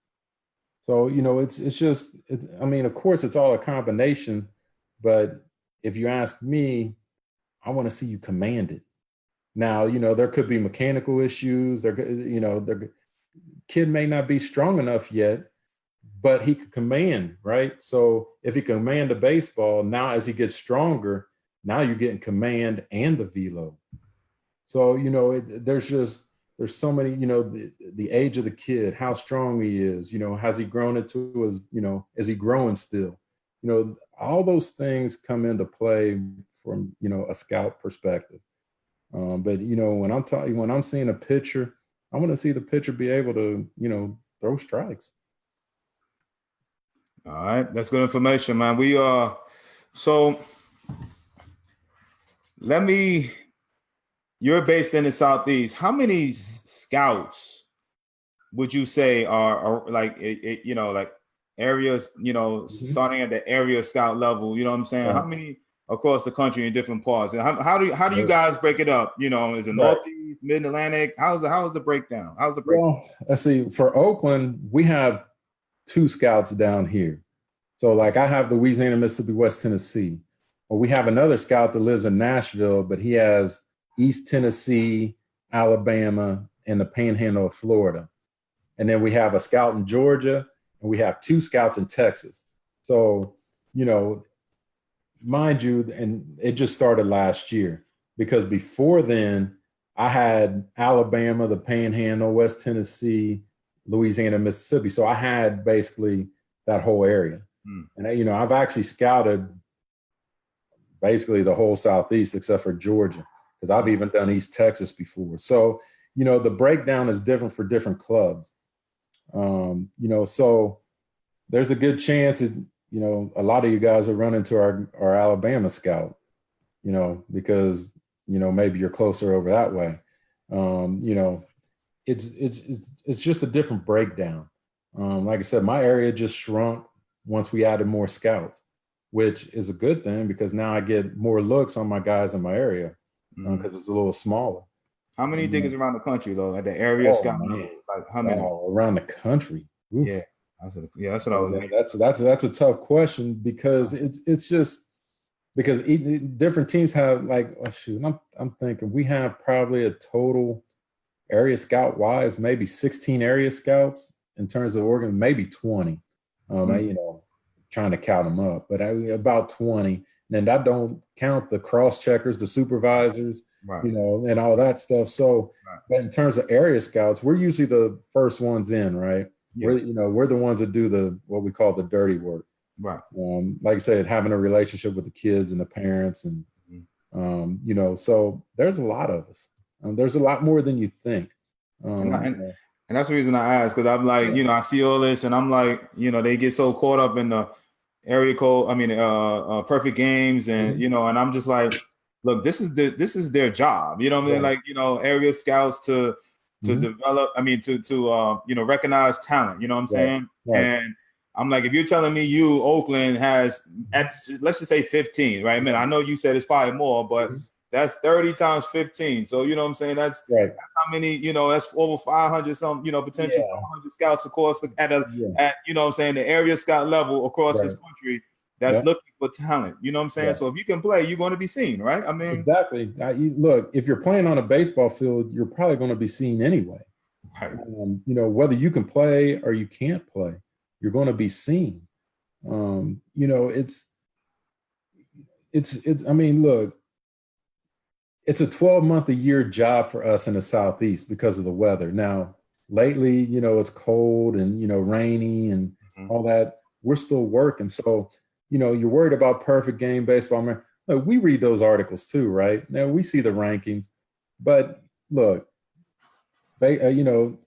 So, you know, I mean, of course it's all a combination, but if you ask me, I want to see you command it. Now, you know, there could be mechanical issues. The kid may not be strong enough yet, but he could command, right? So if he can command the baseball, now as he gets stronger, now you're getting command and the velo. So, you know, there's so many, you know, the age of the kid, how strong he is, you know, has he grown into his, you know, is he growing still? You know, all those things come into play from, you know, a scout perspective. But, you know, when I'm seeing a pitcher, I want to see the pitcher be able to, you know, throw strikes. All right, that's good information, man. So you're based in the Southeast. How many scouts would you say are like, you know, like areas, you know, starting at the area scout level, you know what I'm saying? How many across the country in different parts? And how do you guys break it up? You know, is it Northeast, Mid-Atlantic? How's the breakdown? Well, let's see. For Oakland, we have 2 scouts down here. So like I have Louisiana, Mississippi, West Tennessee. Well, we have another scout that lives in Nashville, but he has East Tennessee, Alabama, and the Panhandle of Florida. And then we have a scout in Georgia, and we have 2 scouts in Texas. So, you know, mind you, and it just started last year, because before then I had Alabama, the Panhandle, West Tennessee, Louisiana, Mississippi. So I had basically that whole area. And, you know, I've actually scouted basically the whole Southeast except for Georgia, because I've even done East Texas before. So, you know, the breakdown is different for different clubs. You know, so there's a good chance that, you know, a lot of you guys are running to our Alabama scout, you know, because, you know, maybe you're closer over that way. You know, it's just a different breakdown. Like I said, my area just shrunk once we added more scouts, which is a good thing because now I get more looks on my guys in my area because it's a little smaller. How many diggers around the country though at the area scout? Like how many around the country? Oof. Yeah, that's what I was. That's a tough question because it's just because different teams have like I'm thinking we have probably a total area scout wise maybe 16 area scouts in terms of Oregon, maybe 20. You know, trying to count them up, but about 20. And that don't count the cross checkers, the supervisors, you know, and all that stuff. So, but in terms of area scouts, we're usually the first ones in, right? Yeah. We're the ones that do what we call the dirty work. Right. Like I said, having a relationship with the kids and the parents, and you know, so there's a lot of us. There's a lot more than you think. And that's the reason I asked, because I'm like, you know, I see all this and I'm like, you know, they get so caught up in the area code, perfect games, and you know, and I'm just like, look, this is their job, you know what I mean? Like, you know, area scouts to develop, to you know, recognize talent, you know what I'm saying? And I'm like, if you're telling me Oakland has let's just say 15, right? Man, I know you said it's probably more, but that's 30 times 15. So, you know what I'm saying? That's how many, you know, that's over 500 some, you know, potentially 500 scouts across at you know what I'm saying, the area scout level across this country that's looking for talent. You know what I'm saying? So if you can play, you're going to be seen, right? I mean, exactly. Look, if you're playing on a baseball field, you're probably going to be seen anyway. Right. You know, whether you can play or you can't play, you're going to be seen. You know, it's I mean, look, it's a 12-month-a-year job for us in the Southeast because of the weather. Now, lately, you know, it's cold and, you know, rainy and all that. We're still working. So, you know, you're worried about perfect game baseball. Look, we read those articles too, right? Now, we see the rankings. But look, you know,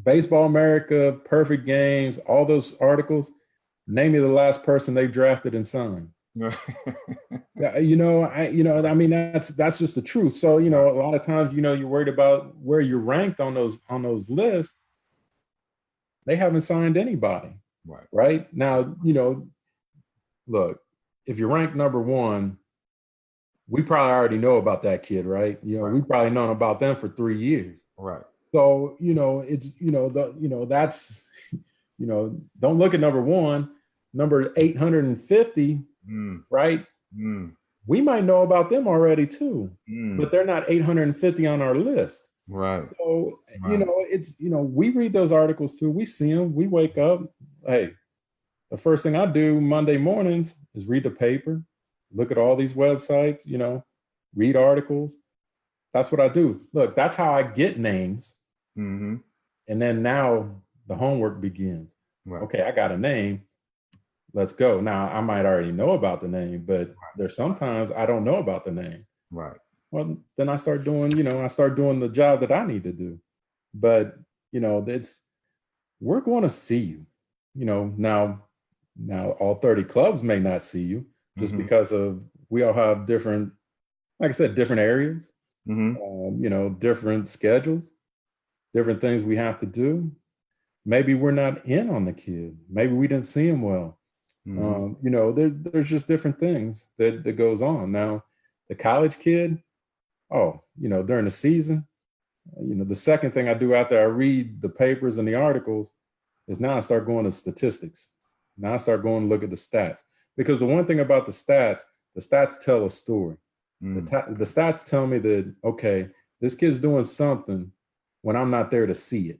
Baseball America, perfect games, all those articles, name me the last person they drafted and signed. You know, I mean, that's just the truth. So, you know, a lot of times, you know, you're worried about where you're ranked on those lists. They haven't signed anybody. Right now, you know, look, if you're ranked number 1, we probably already know about that kid, right? We probably known about them for 3 years. Right. So, it's, that's, don't look at number one, number 850, right? We might know about them already too, but they're not 850 on our list. Right. So, it's, we read those articles too. We see them, we wake up. Hey, the first thing I do Monday mornings is read the paper, look at all these websites, read articles. That's what I do. Look, that's how I get names. And then now the homework begins. Right. Okay, I got a name. Let's go. Now, I might already know about the name, but there's sometimes I don't know about the name. Right. Well, then I start doing the job that I need to do. But, we're going to see you. Now all 30 clubs may not see you just because of we all have different, like I said, different areas, different schedules, different things we have to do. Maybe we're not in on the kid. Maybe we didn't see him well. There's just different things that goes on. Now, the college kid, during the season, the second thing I do after I read the papers and the articles is now I start going to statistics. Now I start going to look at the stats, because the one thing about the stats tell a story. The stats tell me that, okay, this kid's doing something when I'm not there to see it.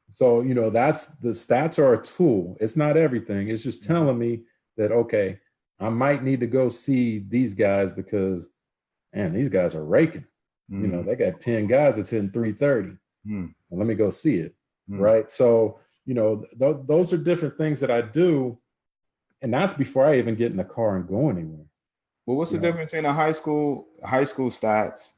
So, that's the stats are a tool. It's not everything. It's just telling me that, okay, I might need to go see these guys because, man, these guys are raking. They got 10 guys that's hitting 330. Let me go see it. Right. So, those are different things that I do. And that's before I even get in the car and go anywhere. Well, what's the difference in a high school stats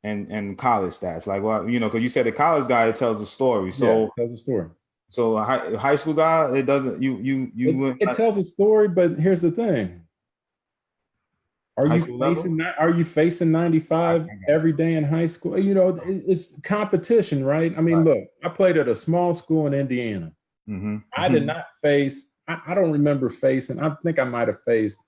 and college stats? Like, well, because you said the college guy, it tells a story. So it tells a story. So a high school guy, it doesn't. It tells a story, but here's the thing: Are you facing 95 every day in high school? It's competition, right? I mean, look, I played at a small school in Indiana. I did not face. I don't remember facing. I think I might have faced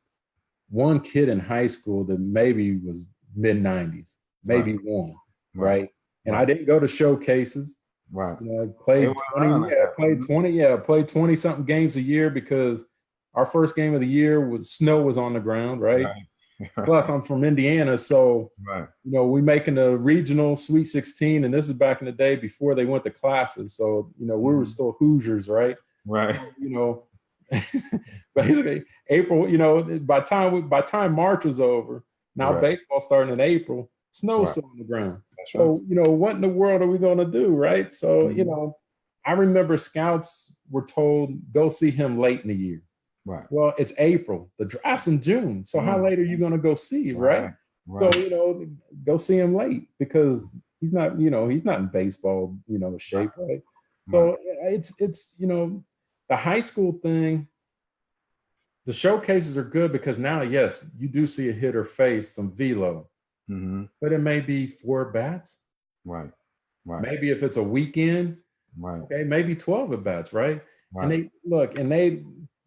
one kid in high school that maybe was mid 90s, maybe one, right? And I didn't go to showcases. Right. Played 20 something games a year because our first game of the year was snow was on the ground, right? Plus I'm from Indiana, so we making the regional Sweet 16, and this is back in the day before they went to classes. So we were still Hoosiers, right? Right. Basically April. By time March was over, now baseball starting in April, snow's still on the ground. So what in the world are we going to do, right? So I remember scouts were told go see him late in the year. Right. Well, it's April. The draft's in June. So how late are you going to go see, right? So go see him late because he's not in baseball, shape, right? So it's the high school thing. The showcases are good because now, yes, you do see a hitter face some velo, but it may be 4 bats. Right. Maybe if it's a weekend, okay, maybe 12 at bats, right? And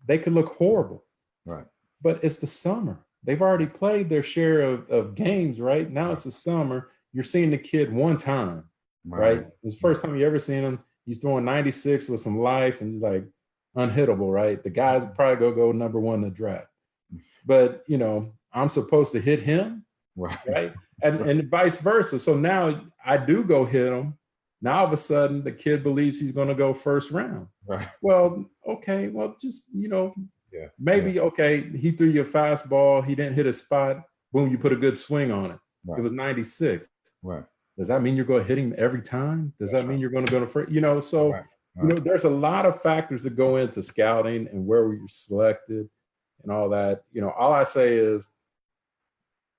they could look horrible. Right. But it's the summer. They've already played their share of games, right? Now it's the summer. You're seeing the kid one time, right? It's the first time you ever seen him. He's throwing 96 with some life and he's like unhittable, right? The guy's probably going to go number 1 in the draft. But, I'm supposed to hit him, right? And vice versa. So now I do go hit him. Now all of a sudden the kid believes he's going to go first round. Right. Well, okay. Well, just, maybe, okay, he threw you a fastball. He didn't hit a spot. Boom, you put a good swing on it. Right. It was 96. Right. Does that mean you're going to hit him every time? Does that mean you're going to go to first? So, there's a lot of factors that go into scouting and where you're selected and all that. All I say is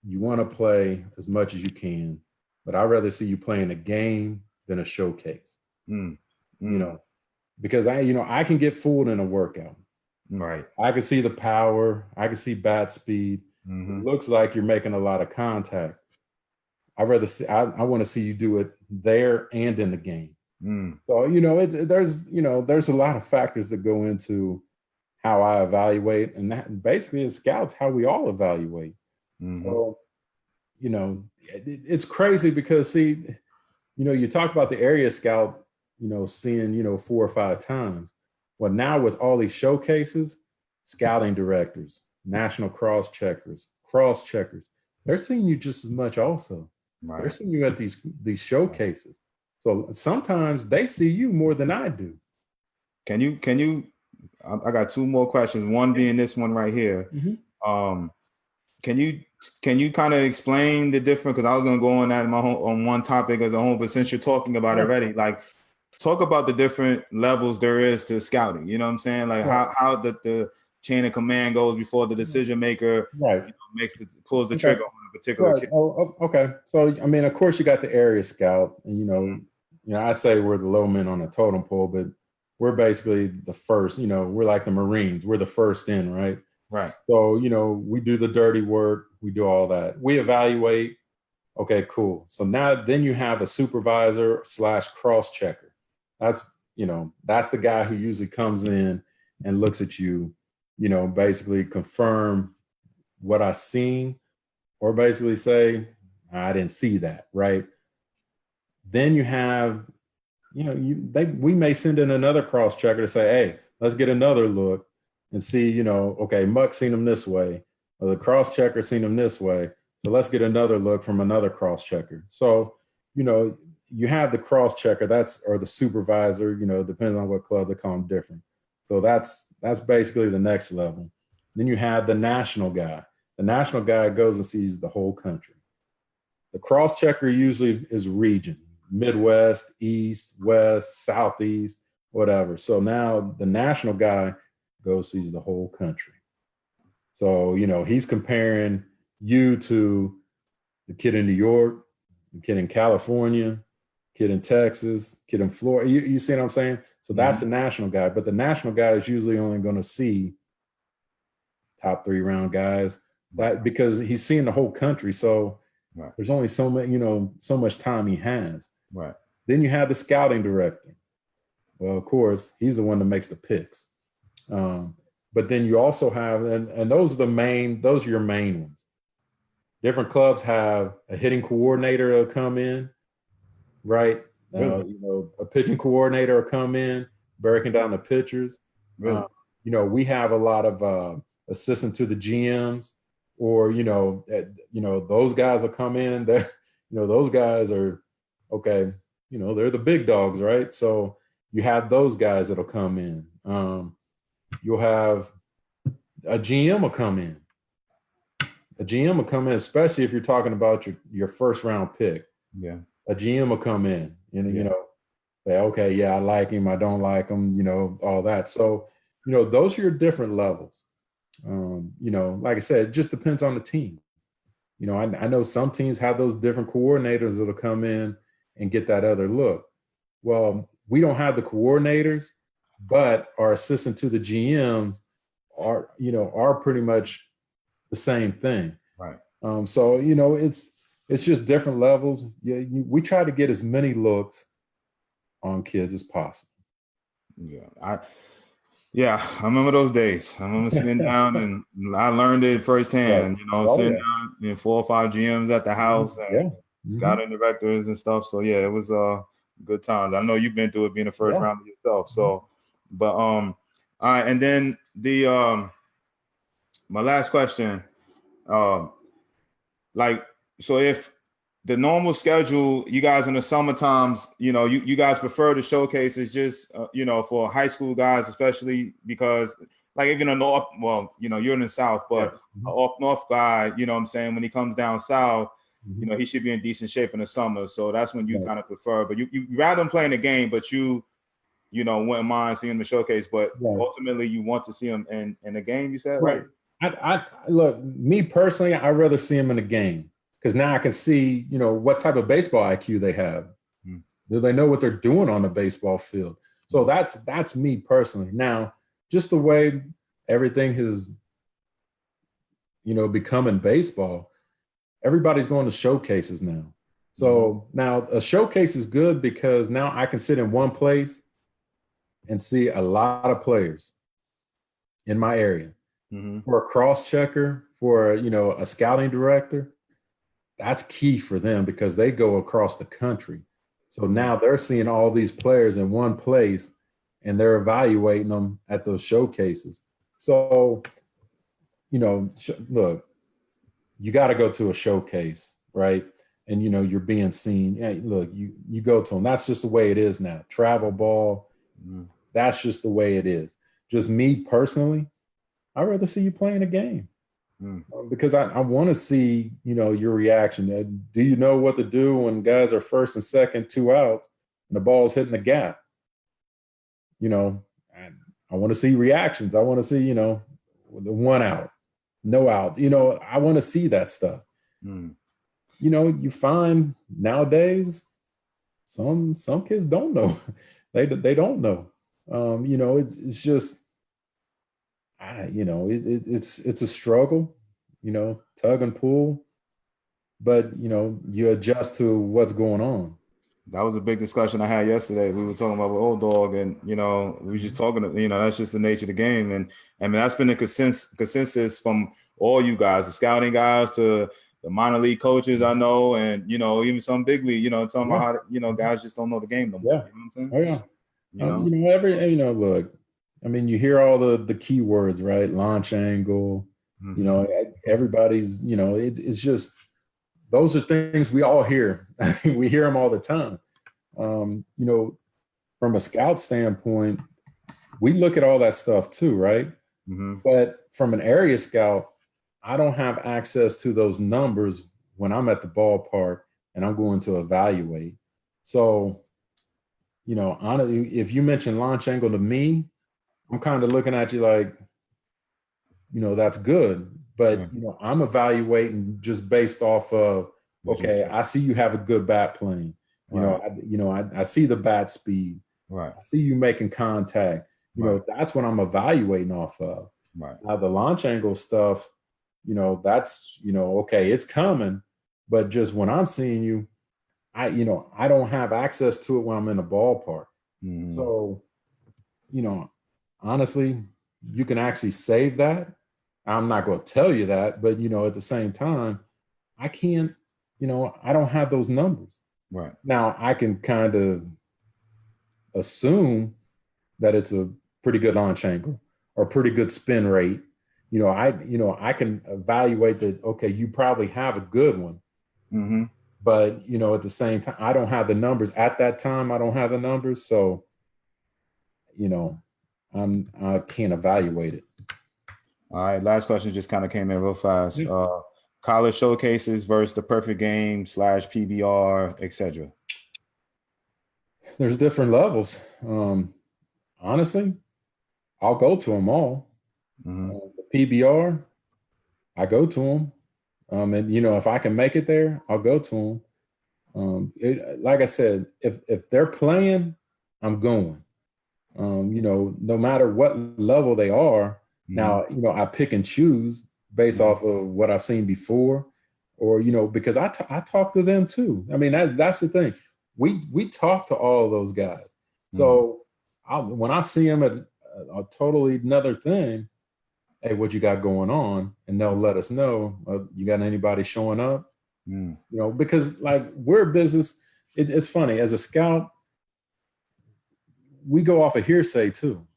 you want to play as much as you can, but I'd rather see you playing a game than a showcase, because I can get fooled in a workout. Right. I can see the power. I can see bat speed. It looks like you're making a lot of contact. I'd rather see, I want to see you do it there and in the game. So, there's a lot of factors that go into how I evaluate, and that basically as scouts, how we all evaluate. So, it's crazy because, see, you talk about the area scout, seeing, 4 or 5 times. Well, now with all these showcases, scouting directors, national cross checkers, they're seeing you just as much also. Right. They're seeing you at these showcases. So sometimes they see you more than I do. Can you, I got 2 more questions. One being this one right here. Can you kind of explain the difference? Because I was going to go on that on one topic as a whole, but since you're talking about it already, like talk about the different levels there is to scouting. You know what I'm saying? Like how the chain of command goes before the decision maker pulls the trigger on a particular kid. Okay. So, I mean, of course you got the area scout, and, I say we're the low men on the totem pole, but we're basically the first, we're like the Marines. We're the first in, right? Right. So, we do the dirty work. We do all that. We evaluate. Okay, cool. So then you have a supervisor / cross checker. That's the guy who usually comes in and looks at you, basically confirm what I seen, or basically say, I didn't see that, right? Then you have, we may send in another cross checker to say, hey, let's get another look and see, okay, Muck seen him this way, or the cross checker seen him this way. So let's get another look from another cross checker. So, you have the cross checker, or the supervisor, depending on what club, they call them different. So that's basically the next level. Then you have the national guy. The national guy goes and sees the whole country. The cross checker usually is region, Midwest, East, West, Southeast, whatever. So now the national guy goes sees the whole country. So, he's comparing you to the kid in New York, the kid in California, kid in Texas, kid in Florida. You see what I'm saying? So that's the national guy. But the national guy is usually only going to see top 3 round guys, because he's seeing the whole country. So there's only so much time he has. Right. Then you have the scouting director. Well, of course, he's the one that makes the picks. But then you also have, and those are your main ones. Different clubs have a hitting coordinator that'll come in, right? Really? A pitching coordinator will come in, breaking down the pitchers. Really? We have a lot of assistant to the GMs, or those guys will come in. That those guys are okay. They're the big dogs, right? So you have those guys that'll come in. You'll have a GM will come in. A GM will come in, especially if you're talking about your first round pick. Yeah. A GM will come in and, say, okay, yeah, I like him. I don't like him, all that. So, those are your different levels. Like I said, it just depends on the team. I know some teams have those different coordinators that'll come in and get that other look. Well, we don't have the coordinators, but our assistant to the GMs are pretty much the same thing. Right. So, it's just different levels. Yeah, we try to get as many looks on kids as possible. Yeah. I remember those days. I remember sitting down and I learned it firsthand, sitting down in 4 or 5 GMs at the house and scouting directors and stuff. So yeah, it was good times. I know you've been through it being a first rounder yourself. So, but all right, and then the my last question, so if the normal schedule, you guys in the summer times, you guys prefer the showcases just, for high school guys, especially because like even in North, you're in the South, but an up North guy, what I'm saying, when he comes down South, he should be in decent shape in the summer. So that's when you kind of prefer, but you rather than playing the game, but you wouldn't mind seeing the showcase, but ultimately you want to see him in the game, you said? Right. I look, me personally, I'd rather see him in the game. Because now I can see, what type of baseball IQ they have. Do they know what they're doing on the baseball field? So that's me personally. Now, just the way everything has, become in baseball, everybody's going to showcases now. So now a showcase is good because now I can sit in one place and see a lot of players in my area. for a cross-checker, for, a scouting director, that's key for them because they go across the country. So now they're seeing all these players in one place and they're evaluating them at those showcases. So, look, you got to go to a showcase, right? And, you're being seen. Hey, look, you go to them. That's just the way it is now. Travel ball, that's just the way it is. Just me personally, I'd rather see you playing a game. Because I want to see, your reaction. Do you know what to do when guys are first and second, 2 outs, and the ball's hitting the gap? I want to see reactions. I want to see, the 1 out, no out. I want to see that stuff. You find nowadays some kids don't know. They don't know. It's just. It's a struggle, tug and pull, but you adjust to what's going on. That was a big discussion I had yesterday. We were talking about with Old Dog, and we were just talking. That's just the nature of the game, and I mean that's been the consensus from all you guys, the scouting guys to the minor league coaches I know, and even some big league. Talking about how guys just don't know the game no more. Yeah. You know what I'm saying? Oh yeah. Look. I mean, you hear all the key words, right? Launch angle, everybody's, it's just, those are things we all hear. We hear them all the time. From a scout standpoint, we look at all that stuff too, right? But from an area scout, I don't have access to those numbers when I'm at the ballpark and I'm going to evaluate. So, honestly, if you mention launch angle to me, I'm kind of looking at you like, that's good. But, I'm evaluating just based off of, okay, I see you have a good bat plane. I see the bat speed. Right. I see you making contact. That's what I'm evaluating off of. Right. Now, the launch angle stuff, that's, okay, it's coming. But just when I'm seeing you, I don't have access to it when I'm in the ballpark. So, honestly, you can actually save that. I'm not going to tell you that, but at the same time, I can't, I don't have those numbers. Right. Now I can kind of assume that it's a pretty good launch angle or pretty good spin rate. I can evaluate that, okay, you probably have a good one. But, at the same time, I don't have the numbers at that time. I don't have the numbers. So, I can't evaluate it. All right. Last question just kind of came in real fast. College showcases versus the perfect game / PBR, etc. There's different levels. Honestly, I'll go to them all. The PBR, I go to them. And if I can make it there, I'll go to them. Like I said, if they're playing, I'm going. No matter what level they are. Now, I pick and choose based off of what I've seen before, or because I talk to them too. I mean, that's the thing. We talk to all of those guys. So when I see them at a totally another thing, hey, what you got going on? And they'll let us know. You got anybody showing up? Because like we're a business. It's funny as a scout, we go off of hearsay too.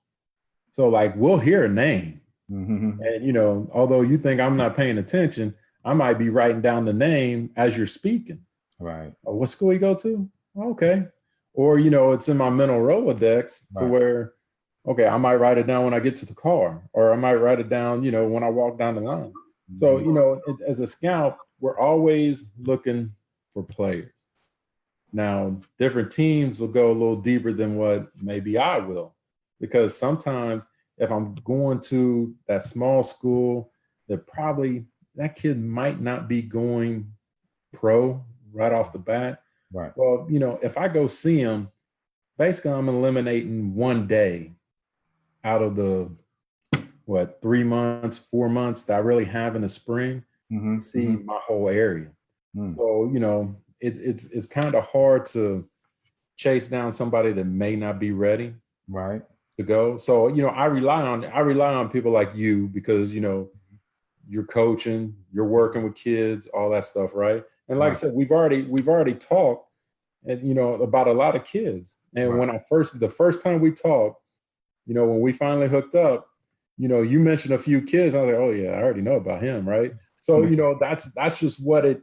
So like we'll hear a name. And, although you think I'm not paying attention, I might be writing down the name as you're speaking. Right. Oh, what school you go to? Okay. Or, it's in my mental Rolodex to where, okay, I might write it down when I get to the car, or I might write it down, when I walk down the line. So, as a scout, we're always looking for players. Now, different teams will go a little deeper than what maybe I will, because sometimes if I'm going to that small school, that kid might not be going pro right off the bat. Right. Well, if I go see him, basically I'm eliminating one day out of the 3 months, 4 months that I really have in the spring to see my whole area. So, it's kind of hard to chase down somebody that may not be ready. Right. to go. So, I rely on people like you because, you're coaching, you're working with kids, all that stuff, right? And like I said, we've already talked and about a lot of kids. And when the first time we talked, when we finally hooked up, you mentioned a few kids. I was like, oh yeah, I already know about him, right? So, that's just what it,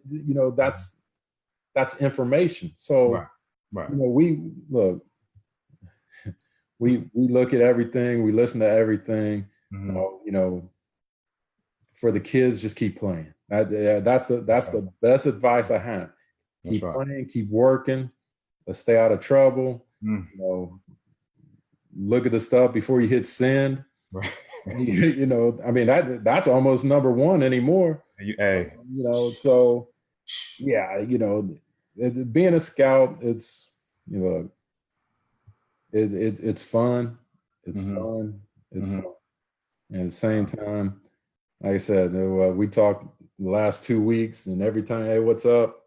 that's information. So, we look, we look at everything, we listen to everything. For the kids, just keep playing. That's the best advice I have. Keep playing, keep working. Let's stay out of trouble. Look at the stuff before you hit send. Right. I mean, that's almost number one anymore. So yeah, being a scout, it's it's fun. It's fun. It's fun. And at the same time, like I said, we talked the last 2 weeks, and every time, hey, what's up?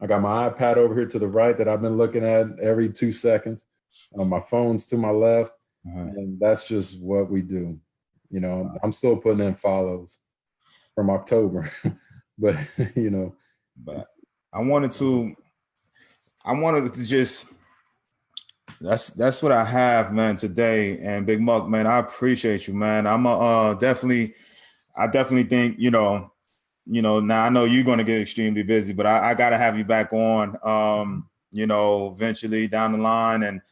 I got my iPad over here to the right that I've been looking at every 2 seconds. My phone's to my left, and that's just what we do. I'm still putting in follows from October, but But I wanted to just. That's what I have, man, today. And Big Muck, man, I appreciate you, man. I'm definitely think, now I know you're going to get extremely busy, but I got to have you back on, eventually down the line and,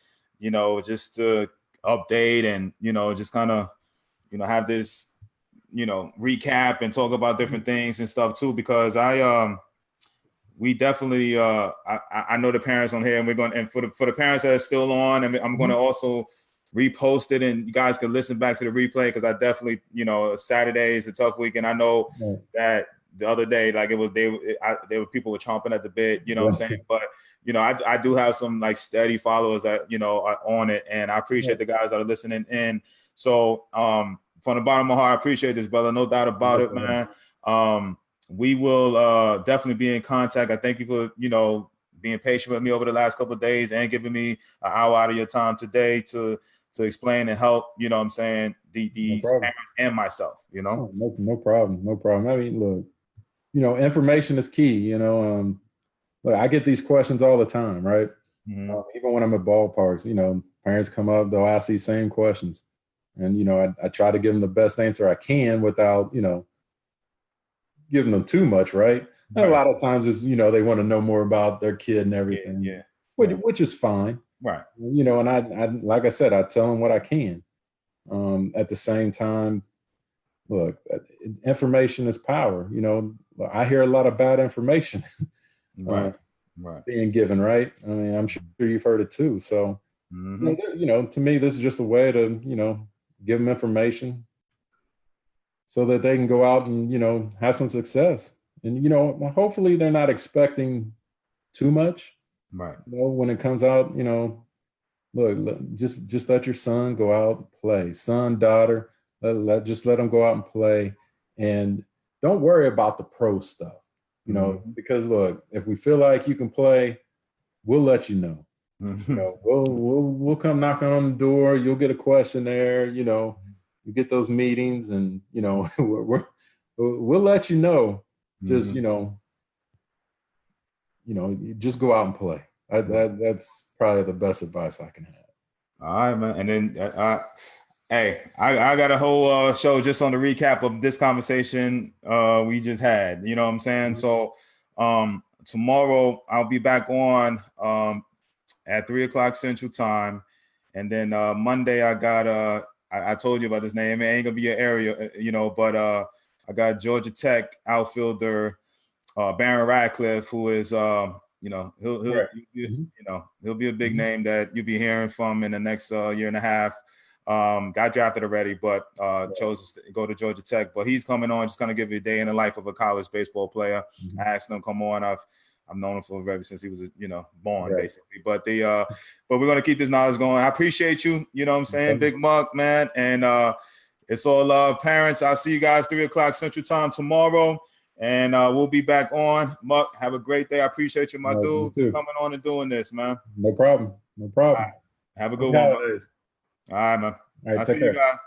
just to update and, just kind of, have this, recap and talk about different things and stuff too, because we definitely I know the parents on here, and we're going, and for the parents that are still on, and I'm going to also repost it, and you guys can listen back to the replay, because I definitely, Saturday is a tough week, and I know that the other day, like there were people were chomping at the bit, what I'm saying, but I do have some like steady followers that are on it, and I appreciate the guys that are listening in. So from the bottom of my heart, I appreciate this, brother, no doubt about it, man. We will definitely be in contact. I thank you for, being patient with me over the last couple of days and giving me an hour out of your time today to explain and help, what I'm saying, these parents and myself, No problem. No problem. I mean, look, information is key, look, I get these questions all the time, right? Even when I'm at ballparks, parents come up, they'll ask these same questions. And, I try to give them the best answer I can without, giving them too much, right? And a lot of times it's, they want to know more about their kid and everything, which is fine. Right. And I like I said, I tell them what I can. At the same time, look, information is power. I hear a lot of bad information being given, right? I mean, I'm sure you've heard it too. So, to me, this is just a way to, give them information so that they can go out and, have some success. And, hopefully they're not expecting too much. Right. When it comes out, look, just let your son go out, play. Son, daughter, just let them go out and play. And don't worry about the pro stuff, because look, if we feel like you can play, we'll let you know. We'll come knocking on the door. You'll get a questionnaire, you get those meetings, and we'll let you know. Just just go out and play. That's probably the best advice I can have. All right, man. And then hey, I got a whole show just on the recap of this conversation we just had. You know what I'm saying? So tomorrow I'll be back on at 3:00 Central Time, and then Monday I got I told you about this name. It ain't gonna be your area, but I got Georgia Tech outfielder Baron Radcliffe, who is he'll be a big name that you'll be hearing from in the next year and a half. Got drafted already, but chose to go to Georgia Tech. But he's coming on, just gonna give you a day in the life of a college baseball player. I asked him to come on. I've known him for ever since he was, born, basically. But but we're gonna keep this knowledge going. I appreciate you. You know what I'm saying, Big Muck, man. And it's all love, parents. I'll see you guys 3:00 Central Time tomorrow, and we'll be back on. Muck, have a great day. I appreciate you, my dude, for coming on and doing this, man. No problem. All right. Have a good one. All right, man. All right, I'll take see you care. guys.